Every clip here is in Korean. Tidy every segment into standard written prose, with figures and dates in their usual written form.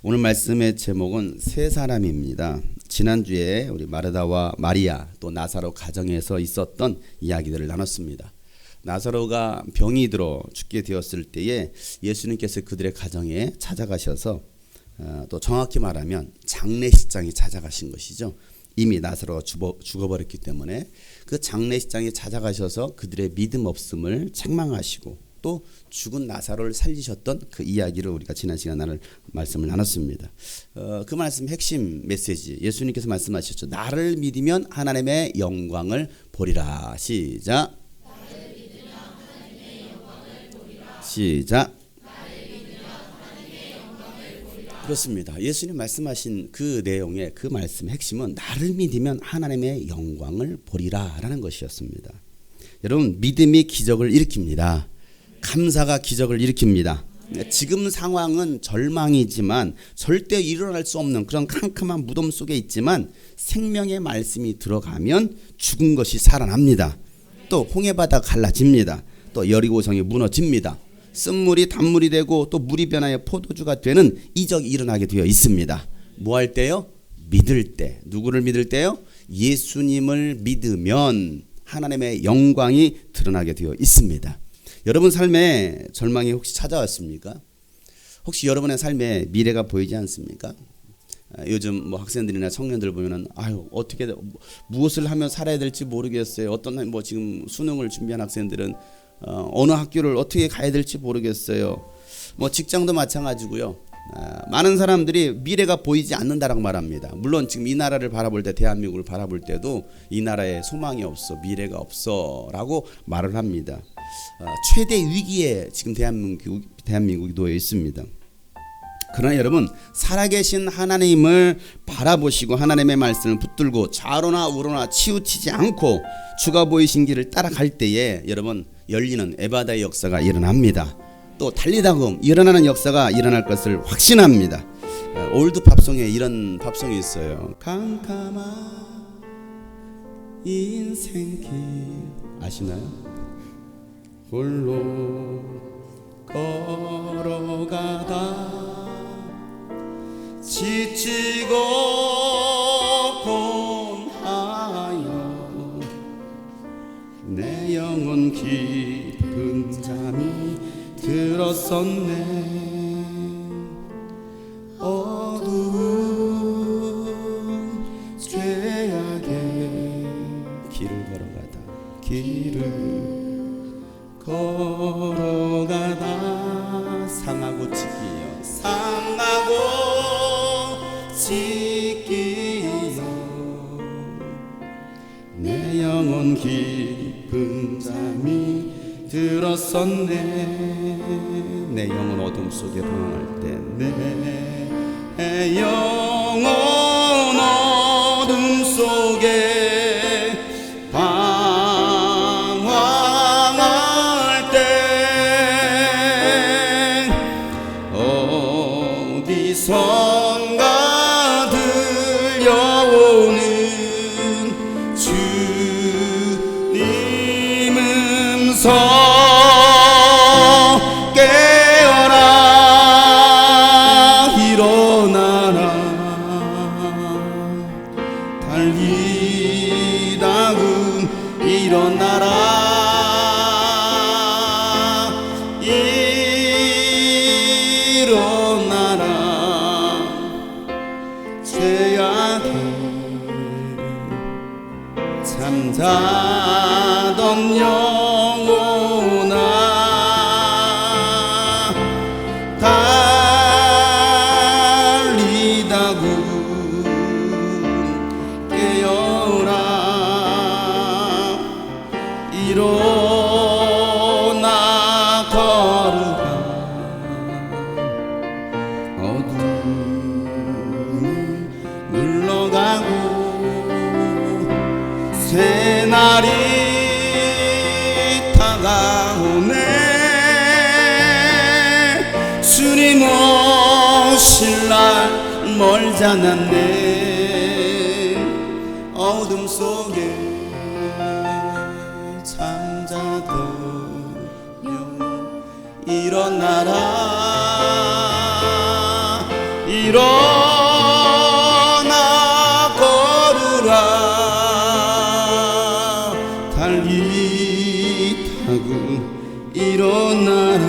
오늘 말씀의 제목은 세 사람입니다. 지난주에 우리 마르다와 마리아 또 나사로 가정에서 있었던 이야기들을 나눴습니다. 나사로가 병이 들어 죽게 되었을 때에 예수님께서 그들의 가정에 찾아가셔서 또 정확히 말하면 장례식장에 찾아가신 것이죠. 이미 나사로가 죽어버렸기 때문에 그 장례식장에 찾아가셔서 그들의 믿음 없음을 책망하시고 또 죽은 나사로를 살리셨던 그 이야기를 우리가 지난 시간 말씀을 나눴습니다. 그 말씀 핵심 메시지, 예수님께서 말씀하셨죠. 나를 믿으면 하나님의 영광을 보리라. 시작. 시작. 그렇습니다. 예수님 말씀하신 그 내용의 그 말씀의 핵심은 나를 믿으면 하나님의 영광을 보리라라는 것이었습니다. 여러분, 믿음이 기적을 일으킵니다. 감사가 기적을 일으킵니다. 지금 상황은 절망이지만 절대 일어날 수 없는 그런 캄캄한 무덤 속에 있지만 생명의 말씀이 들어가면 죽은 것이 살아납니다. 또 홍해바다가 갈라집니다. 또 여리고성이 무너집니다. 쓴물이 단물이 되고 또 물이 변하여 포도주가 되는 이적이 일어나게 되어 있습니다. 뭐 할 때요? 믿을 때. 누구를 믿을 때요? 예수님을 믿으면 하나님의 영광이 드러나게 되어 있습니다. 여러분 삶에 절망이 혹시 찾아왔습니까? 혹시 여러분의 삶에 미래가 보이지 않습니까? 요즘 뭐 학생들이나 청년들 보면은 어떻게 무엇을 하면 살아야 될지 모르겠어요. 어떤 뭐 지금 수능을 준비한 학생들은 어느 학교를 어떻게 가야 될지 모르겠어요. 뭐 직장도 마찬가지고요. 많은 사람들이 미래가 보이지 않는다라고 말합니다. 물론 지금 이 나라를 바라볼 때, 대한민국을 바라볼 때도 이 나라에 소망이 없어, 미래가 없어라고 말을 합니다. 최대 위기에 지금 대한민국이 놓여 있습니다. 그러나 여러분, 살아계신 하나님을 바라보시고 하나님의 말씀을 붙들고 좌로나 우로나 치우치지 않고 주가 보이신 길을 따라갈 때에 여러분 열리는 에바다의 역사가 일어납니다. 또 달리다금 일어나는 역사가 일어날 것을 확신합니다. 올드 팝송에 이런 팝송이 있어요. 캄캄한 인생길 아시나요? 홀로 걸어가다 지치고 곤하여 내 영혼 깊은 잠이 들었었네. 어두운 죄악의 길을 걸어가다 상하고 지키여 내 영혼 깊은 잠이 들었었네. 내 영혼 어둠 속에 방황할 때 내 영혼 어둠 속에 방황할 때 어디선가 들려오는 주님 음성 깨어라 일어나라 달리다금 일어나라 죄악에 잠자던 영혼아 달리다구 깨어라 일어나 걸으라 어둠이 물러가고 새날이 다가오네. 주님 오실 날 멀지 않았네. 어둠 속에 잠자던 영혼 일어나라 일어나 걸으라 달리 타고 일어나라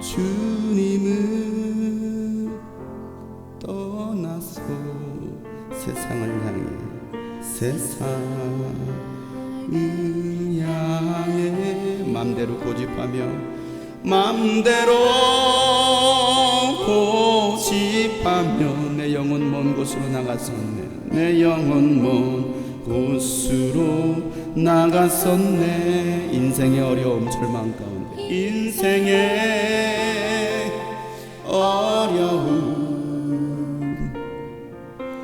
주님은 떠나서 세상을 향해 맘대로 고집하며 내 영혼 먼 곳으로 나갔었네 내 영혼 먼 곳으로 나갔었네 인생의 어려움 절망 가운데 인생의 어려움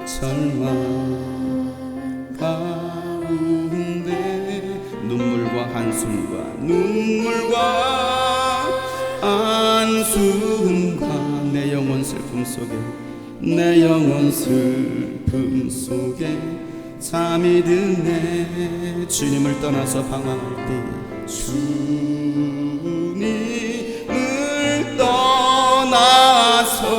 절망 가운데 눈물과 한숨과 내 영혼 슬픔 속에 잠이 드네 주님을 떠나서 방황할 때 주님을 떠나서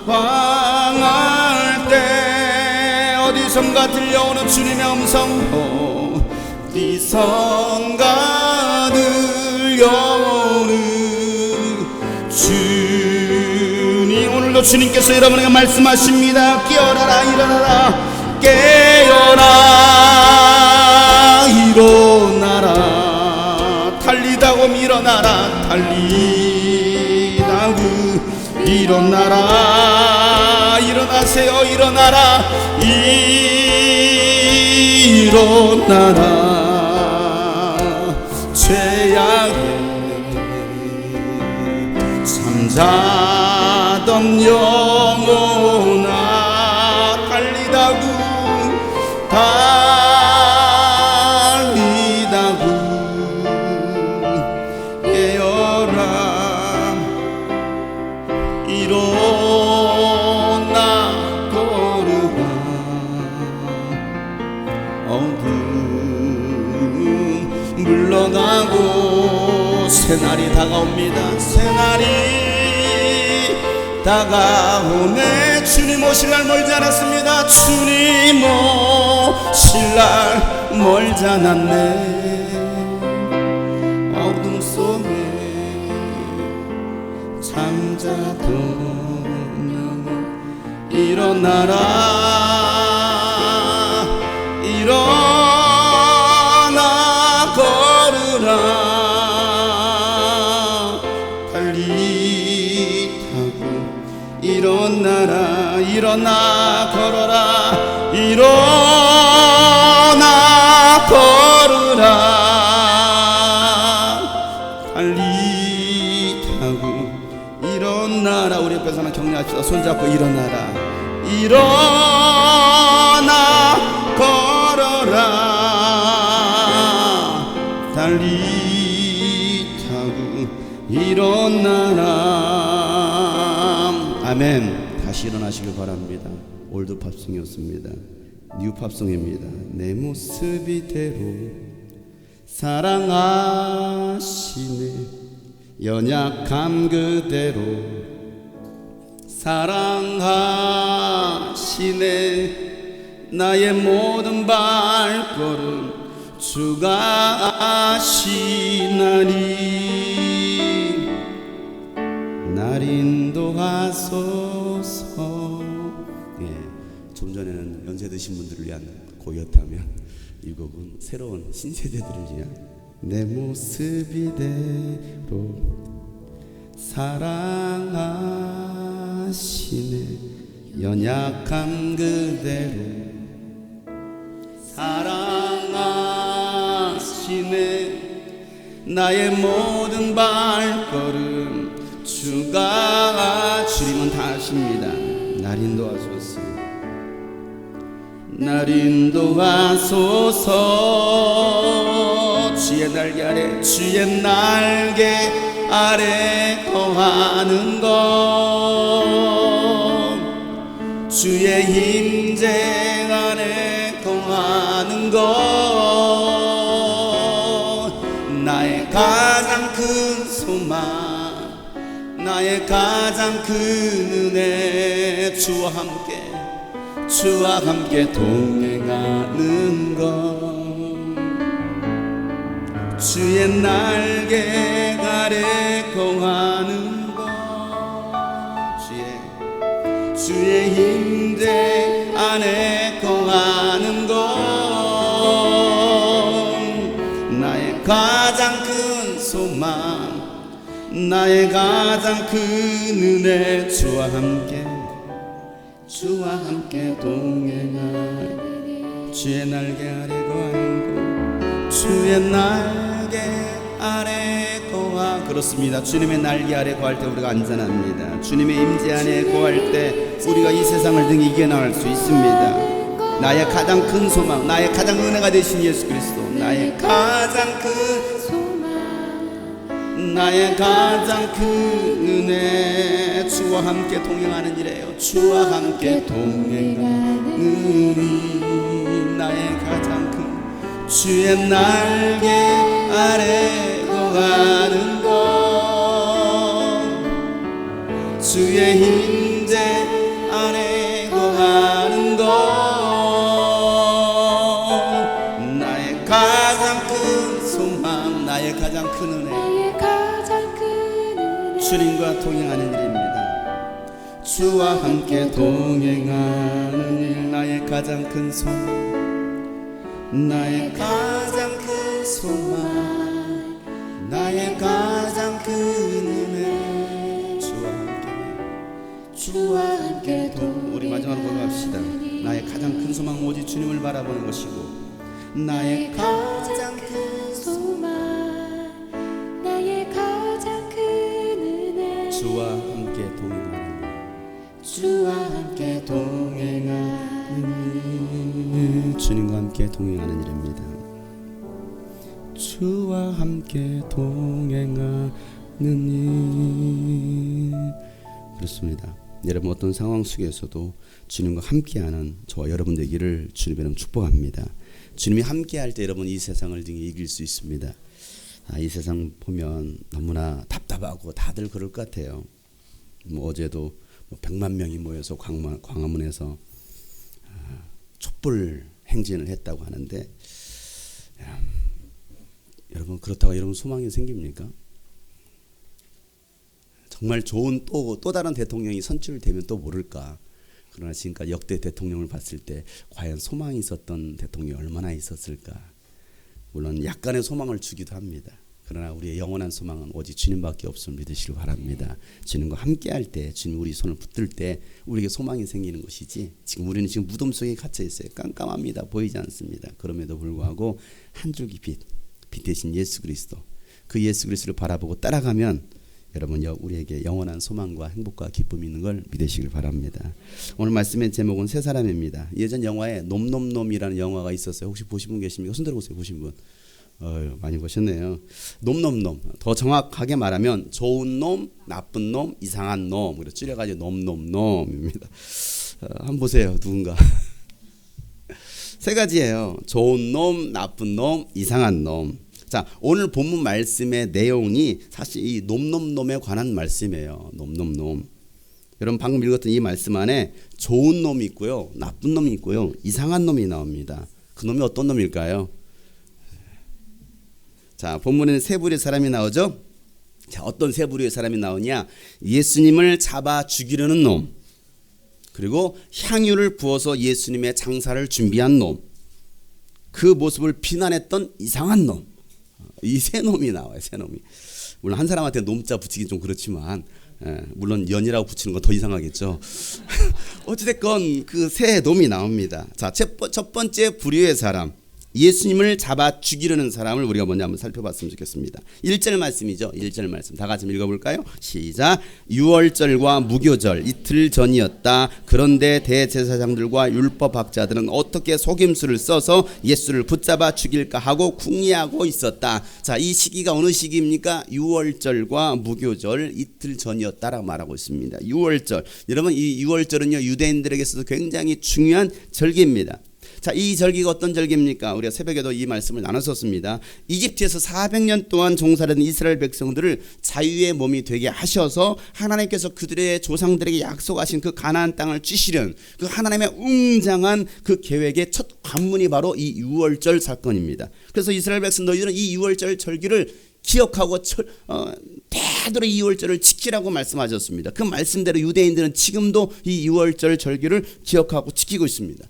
방황할 때 어디선가 들려오는 주님의 음성 어디선가 들려오는 주님 오늘도 주님께서 여러분에게 말씀하십니다. 깨어나라 일어나라 깨어나 일어나라 달리다고 일어나라 달리다고 일어나라 일어나세요 일어나라 일어나라 죄악에 잠자던 영혼아 달리다구 깨어라 일어나 걸으라 어둠 물러가고 새날이 다가옵니다. 새날이 다가오네 주님 오실 날 멀지 않았습니다. 주님 오실 날 멀지 않았네. 어둠 속에 잠자던 영혼 일어나라 일어나 걸으라 일어나라 일어나 걸어라 일어나 걸으라 달리 타고 일어나라 우리 옆에서 하나 격려합시다. 손잡고 일어나라 일어나 걸어라 달리 타고 일어나라. 아멘. 다시 일어나시길 바랍니다. 올드 팝송이었습니다. 뉴 팝송입니다. 내 모습 이대로 사랑하시네 연약함 그대로 사랑하시네 나의 모든 발걸음 주가 아시나니 날 인도하소서. 예, 좀 전에는 연세 드신 분들을 위한 곡이었다면 이 곡은 새로운 신세대들을 위한 내 모습 이대로 사랑하시네 연약함 그대로 사랑하시네 나의 모든 발걸음 주가 주님은 다 아십니다. 날 인도하소서 날 인도하소서 주의 날개 아래 주의 날개 아래 거하는 것 주의 임재 안에 거하는 것 나의 가장 큰 소망 나의 가장 큰 은혜 주와 함께 동행하는 것 주의 날개 아래 거하는 것 주의 임재 안에 거하는 것 나의 가장 큰 소망 나의 가장 큰 은혜 주와 함께 동행하리 주의 날개 아래 거하는 것 주의 날개 아래 거하 그렇습니다. 주님의 날개 아래 거할 때 우리가 안전합니다. 주님의 임재 안에 거할 때 우리가 이 세상을 등에 이겨나갈 수 있습니다. 나의 가장 큰 소망 나의 가장 은혜가 되신 예수 그리스도 나의 가장 큰 나의 가장 큰 은혜 주와 함께 동행하는 이래요. 주와 함께 동행하는 나의 가장 큰 주의 날개 아래 거하는 것 주의 임재 안에 거하는 것 나의 가장 큰 소망 나의 가장 큰 은혜 주님과 동행하는 일입니다. 주와 함께 동행하는 일 나의 가장 큰 소망 나의 가장 큰 소망 나의 가장 큰 은혜 주와 함께 우리 마지막으로 고백합시다. 나의 가장 큰 소망은 오직 주님을 바라보는 것이고 나의 가장 큰 소망 나의 가장 큰 은혜 주와 함께 동행하는 주님과 함께 동행하는 일입니다. 주와 함께 동행하는 일 그렇습니다. 여러분 어떤 상황 속에서도 주님과 함께하는 저와 여러분 되기를 주님의 이름 축복합니다. 주님이 함께할 때 여러분 이 세상을 등에 이길 수 있습니다. 이 세상 보면 너무나 답답하고 다들 그럴 것 같아요. 어제도 100만 명이 모여서 광화문에서 촛불 행진을 했다고 하는데 여러분 그렇다고 여러분 소망이 생깁니까? 정말 좋은 또 다른 대통령이 선출되면 또 모를까. 그러나 지금까지 역대 대통령을 봤을 때 과연 소망이 있었던 대통령이 얼마나 있었을까. 물론 약간의 소망을 주기도 합니다. 그러나 우리의 영원한 소망은 오직 주님밖에 없음을 믿으시길 바랍니다. 주님과 함께할 때 주님 우리 손을 붙들 때 우리에게 소망이 생기는 것이지 지금 우리는 지금 무덤 속에 갇혀 있어요. 깜깜합니다. 보이지 않습니다. 그럼에도 불구하고 한 줄기 빛 대신 예수 그리스도 그 예수 그리스도를 바라보고 따라가면 여러분 우리에게 영원한 소망과 행복과 기쁨이 있는 걸 믿으시길 바랍니다. 오늘 말씀의 제목은 세 사람입니다. 예전 영화에 놈놈놈이라는 영화가 있었어요. 혹시 보신 분 계십니까? 손 들어보세요. 보신 분. 많이 보셨네요. 놈놈놈. 더 정확하게 말하면 좋은 놈, 나쁜 놈, 이상한 놈. 그래서 줄여가지고 놈놈놈입니다. 한번 보세요. 누군가. 세 가지예요. 좋은 놈, 나쁜 놈, 이상한 놈. 자, 오늘 본문 말씀의 내용이 사실 이 놈놈놈에 관한 말씀이에요. 놈놈놈. 여러분 방금 읽었던 이 말씀 안에 좋은 놈이 있고요, 나쁜 놈이 있고요, 이상한 놈이 나옵니다. 그 놈이 어떤 놈일까요? 자, 본문에는 세 부류의 사람이 나오죠. 자, 어떤 세 부류의 사람이 나오냐? 예수님을 잡아 죽이려는 놈, 그리고 향유를 부어서 예수님의 장사를 준비한 놈, 그 모습을 비난했던 이상한 놈. 이 세 놈이 나와요. 세 놈이. 물론 한 사람한테 놈자 붙이기 좀 그렇지만 물론 연이라고 붙이는 건 더 이상하겠죠. 어찌됐건 그 세 놈이 나옵니다. 자, 첫 번째 부류의 사람, 예수님을 잡아 죽이려는 사람을 우리가 먼저 한번 살펴봤으면 좋겠습니다. 1절 말씀이죠. 1절 말씀 다 같이 읽어볼까요? 시작. 유월절과 무교절 이틀 전이었다. 그런데 대제사장들과 율법학자들은 어떻게 속임수를 써서 예수를 붙잡아 죽일까 하고 궁리하고 있었다. 자, 이 시기가 어느 시기입니까? 유월절과 무교절 이틀 전이었다라고 말하고 있습니다. 유월절. 여러분 이 유월절은요 유대인들에게서도 굉장히 중요한 절기입니다. 자, 이 절기가 어떤 절기입니까? 우리가 새벽에도 이 말씀을 나눴었습니다. 이집트에서 400년 동안 종살이던 이스라엘 백성들을 자유의 몸이 되게 하셔서 하나님께서 그들의 조상들에게 약속하신 그 가나안 땅을 쥐시려는 그 하나님의 웅장한 그 계획의 첫 관문이 바로 이 유월절 사건입니다. 그래서 이스라엘 백성 너희들은 이 유월절 절기를 기억하고 대대로 이 유월절을 지키라고 말씀하셨습니다. 그 말씀대로 유대인들은 지금도 이 유월절 절기를 기억하고 지키고 있습니다.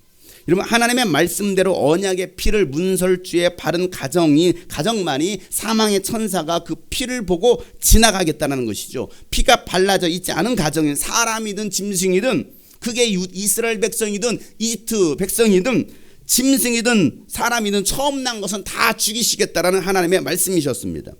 여러분, 하나님의 말씀대로 언약의 피를 문설주에 바른 가정만이 사망의 천사가 그 피를 보고 지나가겠다는 것이죠. 피가 발라져 있지 않은 가정인 사람이든 짐승이든, 그게 이스라엘 백성이든 이집트 백성이든 짐승이든 사람이든 처음 난 것은 다 죽이시겠다라는 하나님의 말씀이셨습니다.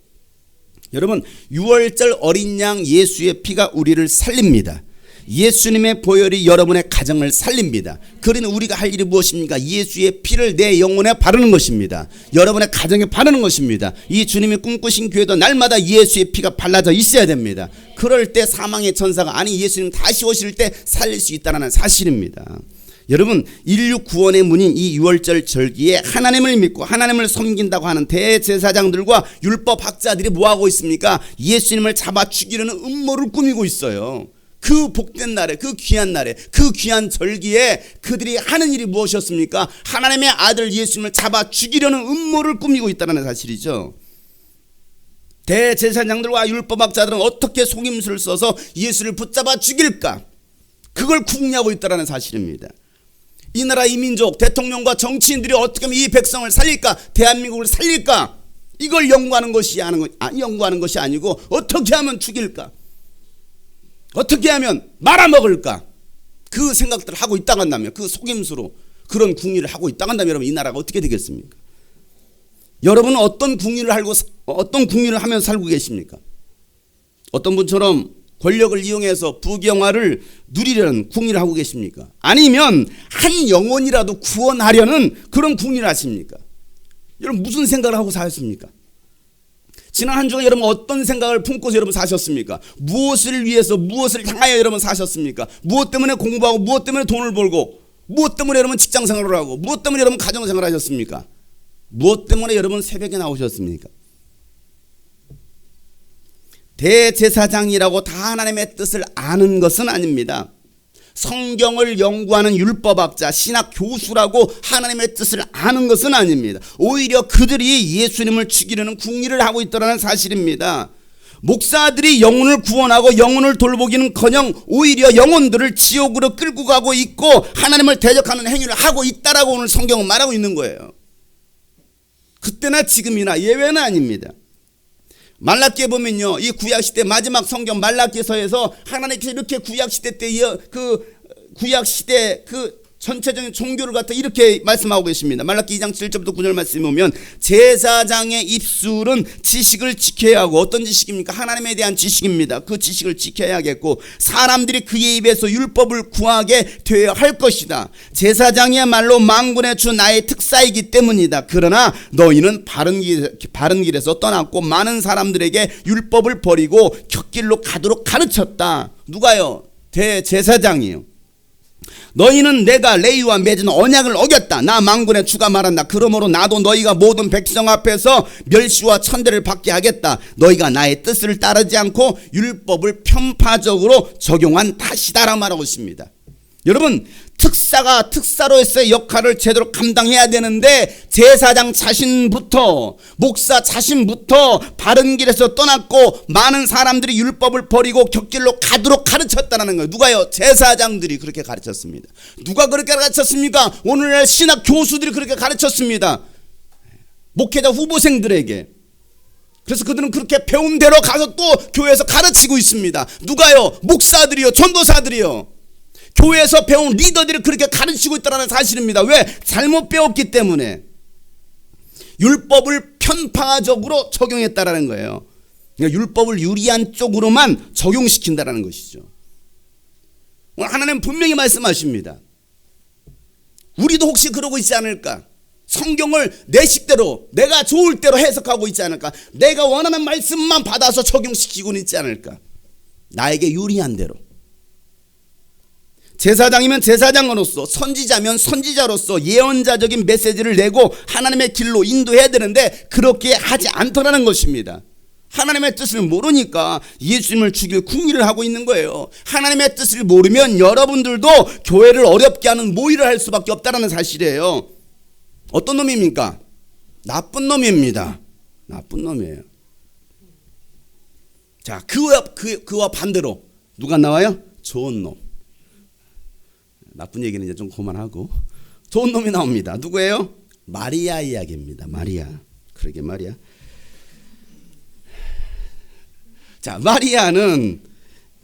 여러분, 유월절 어린 양 예수의 피가 우리를 살립니다. 예수님의 보혈이 여러분의 가정을 살립니다. 그러니 우리가 할 일이 무엇입니까? 예수의 피를 내 영혼에 바르는 것입니다. 여러분의 가정에 바르는 것입니다. 이 주님이 꿈꾸신 교회도 날마다 예수의 피가 발라져 있어야 됩니다. 그럴 때 사망의 천사가, 아니 예수님 다시 오실 때 살릴 수 있다는 사실입니다. 여러분, 인류 구원의 문인 이 유월절 절기에 하나님을 믿고 하나님을 섬긴다고 하는 대제사장들과 율법학자들이 뭐하고 있습니까? 예수님을 잡아 죽이려는 음모를 꾸미고 있어요. 그 복된 날에, 그 귀한 날에, 그 귀한 절기에 그들이 하는 일이 무엇이었습니까? 하나님의 아들 예수님을 잡아 죽이려는 음모를 꾸미고 있다는 사실이죠. 대제사장들과 율법학자들은 어떻게 속임수를 써서 예수를 붙잡아 죽일까? 그걸 궁리하고 있다는 사실입니다. 이 나라 이 민족 대통령과 정치인들이 어떻게 하면 이 백성을 살릴까, 대한민국을 살릴까, 이걸 연구하는 것이 아니고 어떻게 하면 죽일까, 어떻게 하면 말아먹을까, 그 생각들을 하고 있다고 한다면, 그 속임수로 그런 궁리를 하고 있다고 한다면 여러분, 이 나라가 어떻게 되겠습니까? 여러분은 어떤 궁리를 하면서 살고 계십니까? 어떤 분처럼 권력을 이용해서 부경화를 누리려는 궁리를 하고 계십니까? 아니면 한 영혼이라도 구원하려는 그런 궁리를 하십니까? 여러분, 무슨 생각을 하고 사셨습니까? 지난 한 주간 여러분 어떤 생각을 품고서 여러분 사셨습니까? 무엇을 위해서, 무엇을 향하여 여러분 사셨습니까? 무엇 때문에 공부하고, 무엇 때문에 돈을 벌고, 무엇 때문에 여러분 직장생활을 하고, 무엇 때문에 여러분 가정생활을 하셨습니까? 무엇 때문에 여러분 새벽에 나오셨습니까? 대제사장이라고 다 하나님의 뜻을 아는 것은 아닙니다. 성경을 연구하는 율법학자, 신학 교수라고 하나님의 뜻을 아는 것은 아닙니다. 오히려 그들이 예수님을 죽이려는 궁리를 하고 있다는 사실입니다. 목사들이 영혼을 구원하고 영혼을 돌보기는커녕 오히려 영혼들을 지옥으로 끌고 가고 있고 하나님을 대적하는 행위를 하고 있다라고 오늘 성경은 말하고 있는 거예요. 그때나 지금이나 예외는 아닙니다. 말라기에 보면요, 이 구약시대 마지막 성경 말라기서에서 하나님께서 이렇게 구약시대 때 구약시대 그 전체적인 종교를 갖다 이렇게 말씀하고 계십니다. 말라기 2장 7절부터 9절 말씀에 보면 제사장의 입술은 지식을 지켜야 하고, 어떤 지식입니까? 하나님에 대한 지식입니다. 그 지식을 지켜야겠고 사람들이 그의 입에서 율법을 구하게 되어야 할 것이다. 제사장이야말로 만군의 주 나의 특사이기 때문이다. 그러나 너희는 바른 길에서 떠났고 많은 사람들에게 율법을 버리고 곁길로 가도록 가르쳤다. 누가요? 대제사장이요. 너희는 내가 레위와 맺은 언약을 어겼다. 나 만군의 주가 말한다. 그러므로 나도 너희가 모든 백성 앞에서 멸시와 천대를 받게 하겠다. 너희가 나의 뜻을 따르지 않고 율법을 편파적으로 적용한 탓이다라고 말하고 있습니다. 여러분, 특사가 특사로서의 역할을 제대로 감당해야 되는데 제사장 자신부터, 목사 자신부터 바른 길에서 떠났고 많은 사람들이 율법을 버리고 곁길로 가도록 가르쳤다는 거예요. 누가요? 제사장들이 그렇게 가르쳤습니다. 누가 그렇게 가르쳤습니까? 오늘날 신학 교수들이 그렇게 가르쳤습니다. 목회자 후보생들에게. 그래서 그들은 그렇게 배운 대로 가서 또 교회에서 가르치고 있습니다. 누가요? 목사들이요, 전도사들이요. 교회에서 배운 리더들이 그렇게 가르치고 있다는 사실입니다. 왜? 잘못 배웠기 때문에. 율법을 편파적으로 적용했다라는 거예요. 그러니까 율법을 유리한 쪽으로만 적용시킨다라는 것이죠. 오늘 하나님 분명히 말씀하십니다. 우리도 혹시 그러고 있지 않을까? 성경을 내 식대로, 내가 좋을 대로 해석하고 있지 않을까? 내가 원하는 말씀만 받아서 적용시키고는 있지 않을까? 나에게 유리한 대로. 제사장이면 제사장으로서, 선지자면 선지자로서 예언자적인 메시지를 내고 하나님의 길로 인도해야 되는데 그렇게 하지 않더라는 것입니다. 하나님의 뜻을 모르니까 예수님을 죽일 궁리를 하고 있는 거예요. 하나님의 뜻을 모르면 여러분들도 교회를 어렵게 하는 모의를 할 수밖에 없다는 사실이에요. 어떤 놈입니까? 나쁜 놈입니다. 나쁜 놈이에요. 자, 그와 반대로 누가 나와요? 좋은 놈. 나쁜 얘기는 이제 좀 그만하고 좋은 놈이 나옵니다. 누구예요? 마리아 이야기입니다. 마리아. 그러게 말이야. 자, 마리아는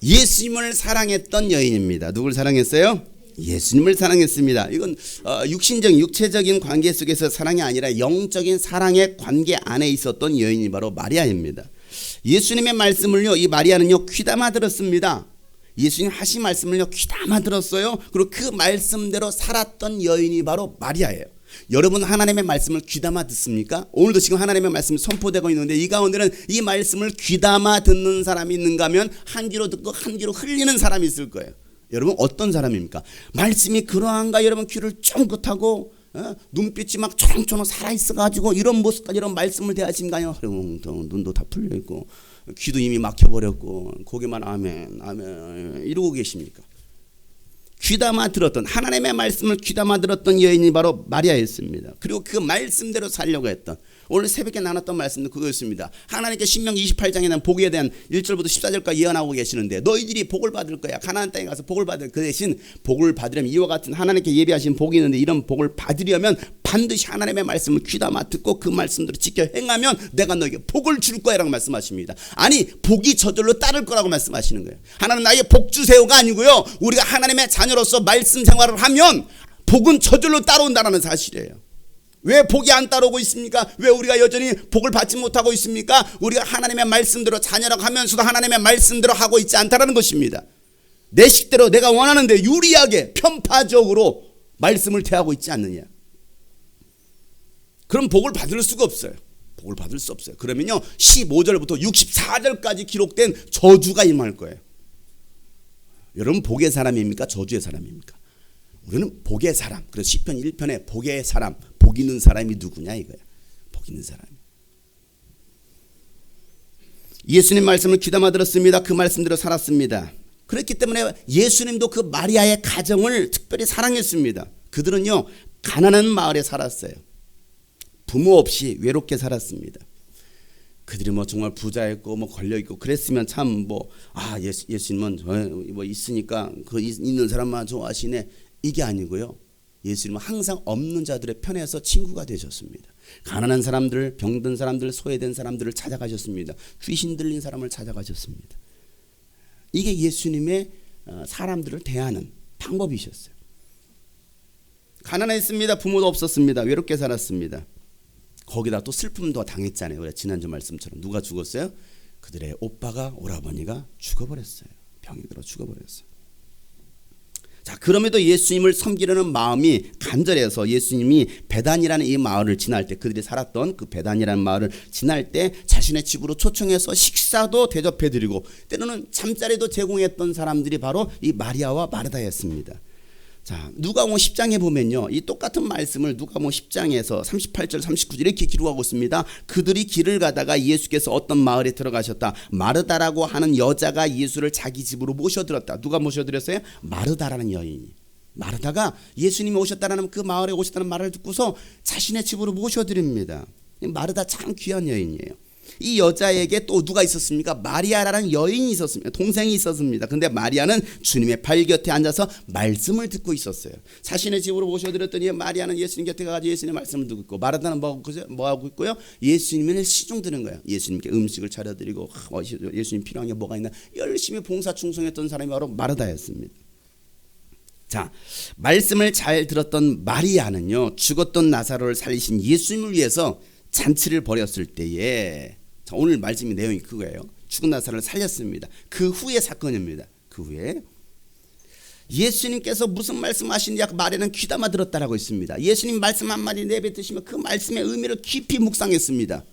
예수님을 사랑했던 여인입니다. 누굴 사랑했어요? 예수님을 사랑했습니다. 이건 육신적 육체적인 관계 속에서 사랑이 아니라 영적인 사랑의 관계 안에 있었던 여인이 바로 마리아입니다. 예수님의 말씀을요, 이 마리아는요 귀담아 들었습니다. 예수님 하신 말씀을요 귀담아 들었어요. 그리고 그 말씀대로 살았던 여인이 바로 마리아예요. 여러분 하나님의 말씀을 귀담아 듣습니까? 오늘도 지금 하나님의 말씀이 선포되고 있는데 이 가운데는 이 말씀을 귀담아 듣는 사람이 있는가 하면 한 귀로 듣고 한 귀로 흘리는 사람이 있을 거예요. 여러분 어떤 사람입니까? 말씀이 그러한가 여러분 귀를 쫑긋하고 눈빛이 막 초롱초롱 살아있어가지고 이런 모습까지 이런 말씀을 대하신가요? 눈도 다 풀려있고 귀도 이미 막혀버렸고 고개만 아멘 아멘 이러고 계십니까? 귀담아 들었던 하나님의 말씀을 귀담아 들었던 여인이 바로 마리아였습니다. 그리고 그 말씀대로 살려고 했던 오늘 새벽에 나눴던 말씀도 그거였습니다. 하나님께 신명기 28장에는 복에 대한 1절부터 14절까지 예언하고 계시는데 너희들이 복을 받을 거야. 가나안 땅에 가서 복을 받을 그 대신 복을 받으려면 이와 같은 하나님께 예비하신 복이 있는데 이런 복을 받으려면 반드시 하나님의 말씀을 귀담아 듣고 그 말씀대로 지켜 행하면 내가 너에게 복을 줄 거야 라고 말씀하십니다. 아니 복이 저절로 따를 거라고 말씀하시는 거예요. 하나님 나에게 복 주세요가 아니고요. 우리가 하나님의 자녀로서 말씀 생활을 하면 복은 저절로 따라온다는 사실이에요. 왜 복이 안 따라오고 있습니까? 왜 우리가 여전히 복을 받지 못하고 있습니까? 우리가 하나님의 말씀대로 자녀라고 하면서도 하나님의 말씀대로 하고 있지 않다는 것입니다. 내 식대로 내가 원하는데 유리하게 편파적으로 말씀을 대하고 있지 않느냐. 그럼 복을 받을 수가 없어요. 복을 받을 수 없어요. 그러면요 15절부터 64절까지 기록된 저주가 임할 거예요. 여러분 복의 사람입니까? 저주의 사람입니까? 우리는 복의 사람. 그래서 시편 1편에 복의 사람, 복 있는 사람이 누구냐 이거야. 복 있는 사람. 예수님 말씀을 귀담아 들었습니다. 그 말씀대로 살았습니다. 그렇기 때문에 예수님도 그 마리아의 가정을 특별히 사랑했습니다. 그들은요 가난한 마을에 살았어요. 부모 없이 외롭게 살았습니다. 그들이 뭐 정말 부자였고 뭐 걸려 있고 그랬으면 참 예수님은 뭐 있으니까 그 있는 사람만 좋아하시네. 이게 아니고요. 예수님은 항상 없는 자들의 편에서 친구가 되셨습니다. 가난한 사람들, 병든 사람들, 소외된 사람들을 찾아가셨습니다. 귀신 들린 사람을 찾아가셨습니다. 이게 예수님의 사람들을 대하는 방법이셨어요. 가난했습니다. 부모도 없었습니다. 외롭게 살았습니다. 거기다 또 슬픔도 당했잖아요. 우리가 지난주 말씀처럼 누가 죽었어요? 그들의 오빠가 오라버니가 죽어버렸어요. 병이 들어 죽어버렸어요. 자, 그럼에도 예수님을 섬기려는 마음이 간절해서 예수님이 베단이라는 이 마을을 지날 때 그들이 살았던 그 베단이라는 마을을 지날 때 자신의 집으로 초청해서 식사도 대접해드리고 때로는 잠자리도 제공했던 사람들이 바로 이 마리아와 마르다였습니다. 자, 누가복음 10장에 보면요. 이 똑같은 말씀을 누가복음 10장에서 38절 39절 이렇게 기록하고 있습니다. 그들이 길을 가다가 예수께서 어떤 마을에 들어가셨다. 마르다라고 하는 여자가 예수를 자기 집으로 모셔들었다. 누가 모셔들었어요? 마르다라는 여인이. 마르다가 예수님이 오셨다는 그 마을에 오셨다는 말을 듣고서 자신의 집으로 모셔드립니다. 마르다 참 귀한 여인이에요. 이 여자에게 또 누가 있었습니까? 마리아라는 여인이 있었습니다. 동생이 있었습니다. 근데 마리아는 주님의 발 곁에 앉아서 말씀을 듣고 있었어요. 자신의 집으로 모셔드렸더니 마리아는 예수님 곁에 가서 예수님의 말씀을 듣고 있고 마르다는 뭐 하고 있고요? 예수님을 시중 드는 거예요. 예수님께 음식을 차려드리고 예수님 필요한 게 뭐가 있나 열심히 봉사 충성했던 사람이 바로 마르다였습니다. 자, 말씀을 잘 들었던 마리아는요 죽었던 나사로를 살리신 예수님을 위해서 잔치를 벌였을 때에 자, 오늘 말씀의 내용이 그거예요. 죽은 나사로를 살렸습니다. 그 후의 사건입니다. 그 후에 예수님께서 무슨 말씀하시는지 마리아는 귀담아 들었다라고 있습니다. 예수님 말씀 한마디 내뱉으시면 그 말씀의 의미를 깊이 묵상했습니다.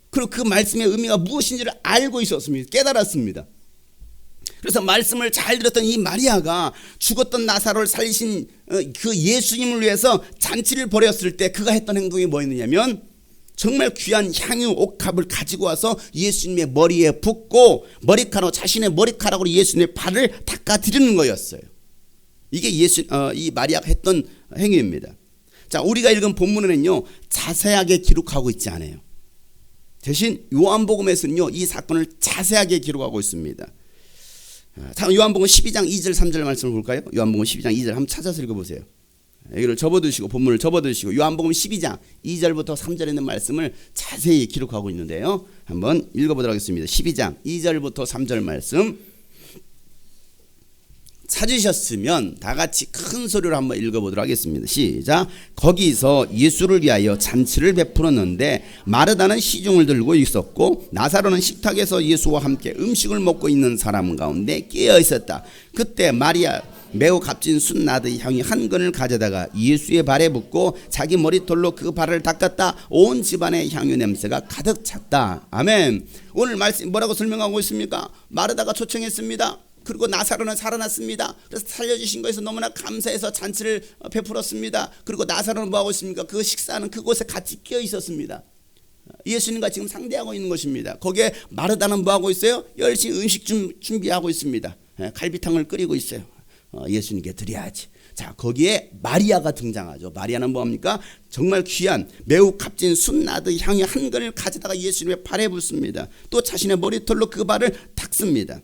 그리고 그 말씀의 의미가 무엇인지를 알고 있었습니다. 깨달았습니다. 그래서 말씀을 잘 들었던 이 마리아가 죽었던 나사로를 살리신 그 예수님을 위해서 잔치를 벌였을 때 그가 했던 행동이 뭐였느냐면 정말 귀한 향유 옥합을 가지고 와서 예수님의 머리에 붓고 자신의 머리카락으로 예수님의 발을 닦아드리는 거였어요. 이게 이 마리아가 했던 행위입니다. 자, 우리가 읽은 본문에는요 자세하게 기록하고 있지 않아요. 대신 요한복음에서는요 이 사건을 자세하게 기록하고 있습니다. 요한복음 12장 2절 3절 말씀을 볼까요? 요한복음 12장 2절 한번 찾아서 읽어보세요. 여기를 접어두시고 본문을 접어두시고 요한복음 12장 2절부터 3절에 있는 말씀을 자세히 기록하고 있는데요. 한번 읽어보도록 하겠습니다. 12장 2절부터 3절 말씀 찾으셨으면 다 같이 큰 소리로 한번 읽어보도록 하겠습니다. 시작. 거기서 예수를 위하여 잔치를 베풀었는데 마르다는 시중을 들고 있었고 나사로는 식탁에서 예수와 함께 음식을 먹고 있는 사람 가운데 깨어 있었다. 그때 마리아 매우 값진 순나드 향이 한 근을 가져다가 예수의 발에 붓고 자기 머리털로 그 발을 닦았다. 온 집안의 향유 냄새가 가득 찼다. 아멘. 오늘 말씀 뭐라고 설명하고 있습니까? 마르다가 초청했습니다. 그리고 나사로는 살아났습니다. 그래서 살려주신 것에서 너무나 감사해서 잔치를 베풀었습니다. 그리고 나사로는 뭐하고 있습니까? 그 식사는 그곳에 같이 끼어 있었습니다. 예수님과 지금 상대하고 있는 것입니다. 거기에 마르다는 뭐하고 있어요? 열심히 음식 준비하고 있습니다. 갈비탕을 끓이고 있어요. 예수님께 드려야지. 자, 거기에 마리아가 등장하죠. 마리아는 뭐합니까? 정말 귀한 매우 값진 순나드 향이 한 근을 가져다가 예수님의 발에 붓습니다. 또 자신의 머리털로 그 발을 닦습니다.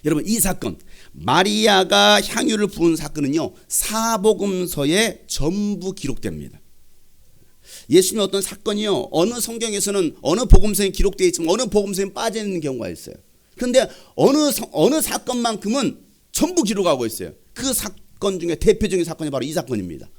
여러분, 이 사건 마리아가 향유를 부은 사건은요 사복음서에 전부 기록됩니다. 예수님의 어떤 사건이요 어느 성경에서는 어느 복음서에 기록되어 있지만 어느 복음서에 빠져 있는 경우가 있어요. 그런데 어느 사건만큼은 전부 기록하고 있어요. 그 사건 중에 대표적인 사건이 바로 이 사건입니다.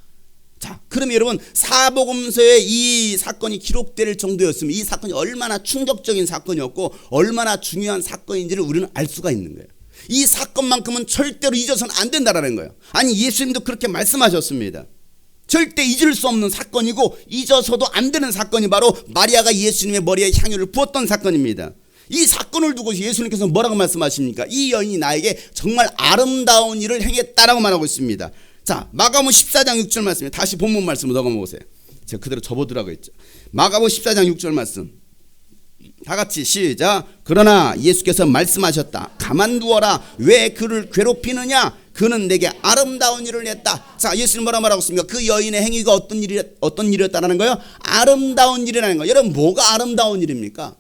자, 그러면 여러분 사복음서에 이 사건이 기록될 정도였으면 이 사건이 얼마나 충격적인 사건이었고 얼마나 중요한 사건인지를 우리는 알 수가 있는 거예요. 이 사건만큼은 절대로 잊어서는 안 된다라는 거예요. 아니, 예수님도 그렇게 말씀하셨습니다. 절대 잊을 수 없는 사건이고 잊어서도 안 되는 사건이 바로 마리아가 예수님의 머리에 향유를 부었던 사건입니다. 이 사건을 두고 예수님께서 뭐라고 말씀하십니까? 이 여인이 나에게 정말 아름다운 일을 행했다라고 말하고 있습니다. 자, 마가복음 14장 6절 말씀입니다. 다시 본문 말씀으로 넘어보세요. 제가 그대로 접어두라고 했죠. 마가복음 14장 6절 말씀 다 같이 시작. 그러나 예수께서 말씀하셨다. 가만두어라. 왜 그를 괴롭히느냐? 그는 내게 아름다운 일을 했다. 자, 예수님 뭐라 말하고 있습니까? 그 여인의 행위가 어떤 일이었다는 거예요? 아름다운 일이라는 거예요. 여러분, 뭐가 아름다운 일입니까?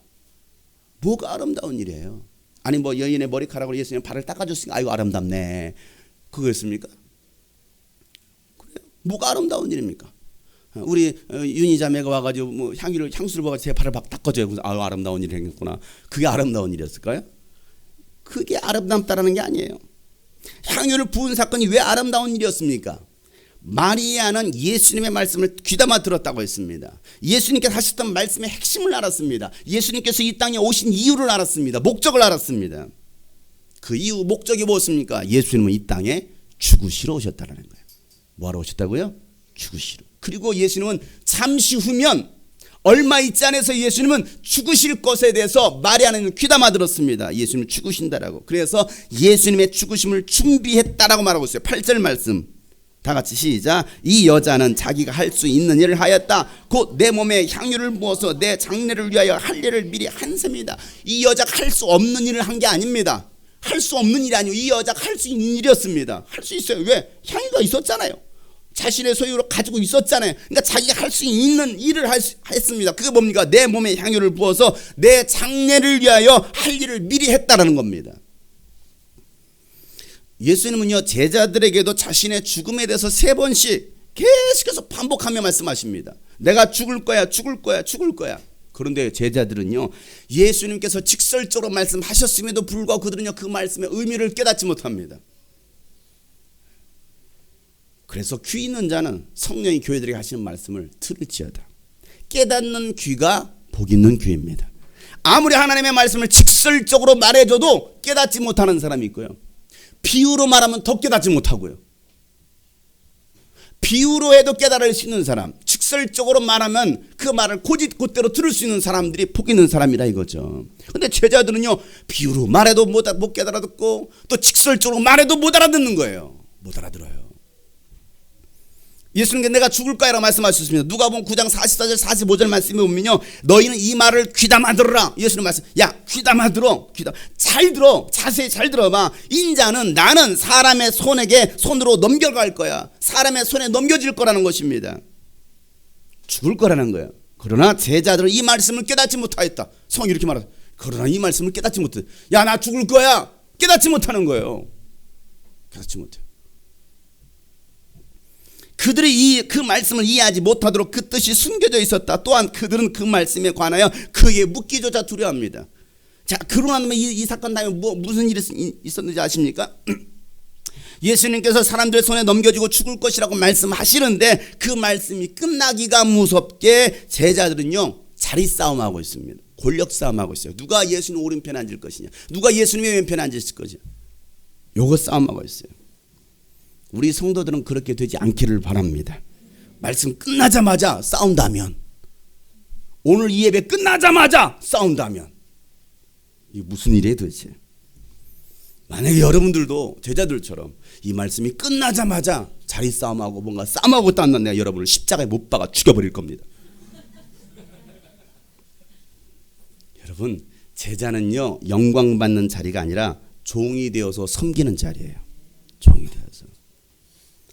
뭐가 아름다운 일이에요? 아니, 뭐 여인의 머리카락으로 예수님 발을 닦아줬으니까 아이고 아름답네, 그거였습니까? 그래요? 뭐가 아름다운 일입니까? 우리 윤희 자매가 와가지고 뭐 향수를 먹어서 제 발을 막 닦아줘요. 아유, 아름다운 일을 했구나. 그게 아름다운 일이었을까요? 그게 아름답다라는 게 아니에요. 향유를 부은 사건이 왜 아름다운 일이었습니까? 마리아는 예수님의 말씀을 귀담아 들었다고 했습니다. 예수님께서 하셨던 말씀의 핵심을 알았습니다. 예수님께서 이 땅에 오신 이유를 알았습니다. 목적을 알았습니다. 그 이유 목적이 무엇입니까? 예수님은 이 땅에 죽으시러 오셨다는 거예요. 뭐하러 오셨다고요? 죽으시러. 그리고 예수님은 잠시 후면 얼마 있지 않아서 예수님은 죽으실 것에 대해서 마리아는 귀담아 들었습니다. 예수님은 죽으신다라고. 그래서 예수님의 죽으심을 준비했다라고 말하고 있어요. 8절 말씀 다 같이 시작. 이 여자는 자기가 할 수 있는 일을 하였다. 곧 내 몸에 향유를 부어서 내 장례를 위하여 할 일을 미리 한 셈이다. 이 여자가 할 수 없는 일을 한 게 아닙니다. 할 수 없는 일이 아니고 이 여자가 할 수 있는 일이었습니다. 할 수 있어요. 왜? 향유가 있었잖아요. 자신의 소유로 가지고 있었잖아요. 그러니까 자기가 할 수 있는 일을 했습니다. 그게 뭡니까? 내 몸에 향유를 부어서 내 장례를 위하여 할 일을 미리 했다라는 겁니다. 예수님은요 제자들에게도 자신의 죽음에 대해서 3번씩 계속해서 반복하며 말씀하십니다. 내가 죽을 거야, 죽을 거야, 죽을 거야. 그런데 제자들은요 예수님께서 직설적으로 말씀하셨음에도 불구하고 그들은요 그 말씀의 의미를 깨닫지 못합니다. 그래서 귀 있는 자는 성령이 교회들에게 하시는 말씀을 들을지어다. 깨닫는 귀가 복 있는 귀입니다. 아무리 하나님의 말씀을 직설적으로 말해줘도 깨닫지 못하는 사람이 있고요. 비유로 말하면 더 깨닫지 못하고요. 비유로 해도 깨달을 수 있는 사람, 직설적으로 말하면 그 말을 곧대로 들을 수 있는 사람들이 복 있는 사람이라 이거죠. 근데 제자들은요, 비유로 말해도 못 깨달아듣고 또 직설적으로 말해도 못 알아듣는 거예요. 못 알아들어요. 예수님께 내가 죽을 거야라고 말씀하셨습니다. 누가복음 9장 44절 45절 말씀에 보면요, 너희는 이 말을 귀담아 들으라. 예수님 말씀, 야 귀담아 들어, 잘 들어, 자세히 잘 들어봐. 인자는 나는 사람의 손으로 넘겨갈 거야. 사람의 손에 넘겨질 거라는 것입니다. 죽을 거라는 거예요. 그러나 제자들은 이 말씀을 깨닫지 못하였다. 성이 이렇게 말하죠. 그러나 이 말씀을 깨닫지 못해. 야 나 죽을 거야. 깨닫지 못하는 거예요. 깨닫지 못해. 그들이 그 말씀을 이해하지 못하도록 그 뜻이 숨겨져 있었다. 또한 그들은 그 말씀에 관하여 그에게 묻기조차 두려워합니다. 자, 그러고 나면 이 사건 다음에 무슨 일이 있었는지 아십니까? 예수님께서 사람들의 손에 넘겨지고 죽을 것이라고 말씀하시는데 그 말씀이 끝나기가 무섭게 제자들은요, 자리 싸움하고 있습니다. 권력 싸움하고 있어요. 누가 예수님 오른편에 앉을 것이냐, 누가 예수님의 왼편에 앉을 것이냐, 요거 싸움하고 있어요. 우리 성도들은 그렇게 되지 않기를 바랍니다. 말씀 끝나자마자 싸운다면, 오늘 이 예배 끝나자마자 싸운다면 이게 무슨 일이에요 도대체? 만약에 여러분들도 제자들처럼 이 말씀이 끝나자마자 자리 싸움하고 뭔가 싸움하고 딴다, 내가 여러분을 십자가에 못 박아 죽여버릴 겁니다. 여러분, 제자는요, 영광 받는 자리가 아니라 종이 되어서 섬기는 자리예요. 종이 되어서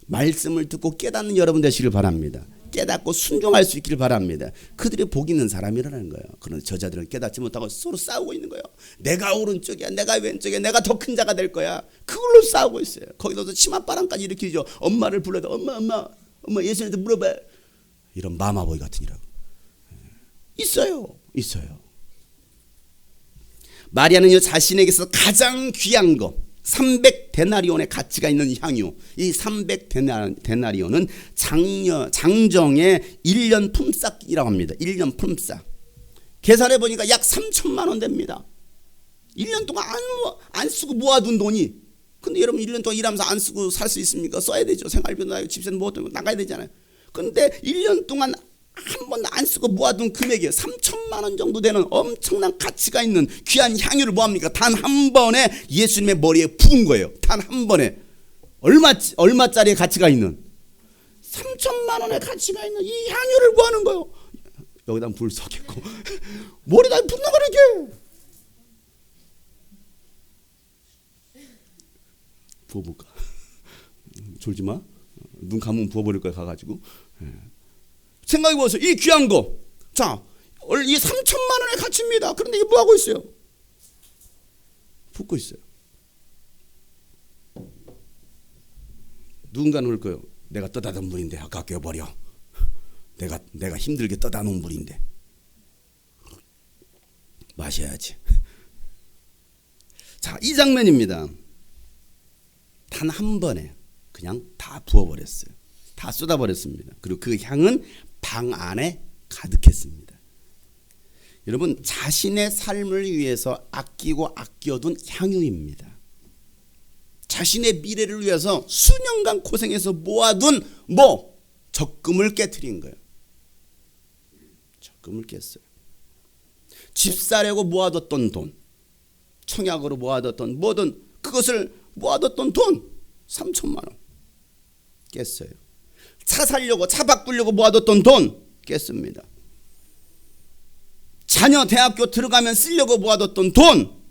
말씀을 듣고 깨닫는 여러분 되시길 바랍니다. 깨닫고 순종할 수 있기를 바랍니다. 그들이 복 있는 사람이라는 거예요. 그런데 저자들은 깨닫지 못하고 서로 싸우고 있는 거예요. 내가 오른쪽이야, 내가 왼쪽이야, 내가 더 큰 자가 될 거야. 그걸로 싸우고 있어요. 거기서 치맛바람까지 일으키죠. 엄마를 불러도 엄마 예수님한테 물어봐. 이런 마마보이 같은 이라고 있어요. 마리아는요, 자신에게서 가장 귀한 것 300데나리온의 가치가 있는 향유, 이 300데나리온은 장정의 1년 품삯이라고 합니다. 1년 품삯. 계산해 보니까 약 3천만 원 됩니다. 1년 동안 안 쓰고 모아둔 돈이. 근데 여러분 1년 동안 일하면서 안 쓰고 살 수 있습니까? 써야 되죠. 생활비도 나가고 집세는 뭐 나가야 되잖아요. 근데 1년 동안 한 번도 안 쓰고 모아둔 금액이 3천만 원 정도 되는 엄청난 가치가 있는 귀한 향유를 뭐합니까? 단 한 번에 예수님의 머리에 부은 거예요. 단 한 번에. 얼마짜리의 가치가 있는? 3천만 원의 가치가 있는 이 향유를 뭐하는 거예요? 여기다 불 쏘겠고 머리다 붓나가리게 부어볼까? 졸지 마. 눈 감으면 부어버릴 거야 가가지고. 생각해보세요. 이 귀한 거. 자, 이 3천만 원의 가치입니다. 그런데 이게 뭐하고 있어요? 붓고 있어요. 누군가는 그럴 거예요. 내가 떠다 놓은 물인데 아까 껴버려. 내가 힘들게 떠다 놓은 물인데 마셔야지. 자, 이 장면입니다. 단 한 번에 그냥 다 부어버렸어요. 다 쏟아버렸습니다. 그리고 그 향은 방 안에 가득했습니다. 여러분, 자신의 삶을 위해서 아껴둔 향유입니다. 자신의 미래를 위해서 수년간 고생해서 모아둔 적금을 깨트린 거예요. 적금을 깼어요. 집 사려고 모아뒀던 돈, 청약으로 모아뒀던 뭐든 그것을 모아뒀던 돈 3천만 원 깼어요. 차 사려고, 차 바꾸려고 모아뒀던 돈 깼습니다. 자녀 대학교 들어가면 쓰려고 모아뒀던 돈,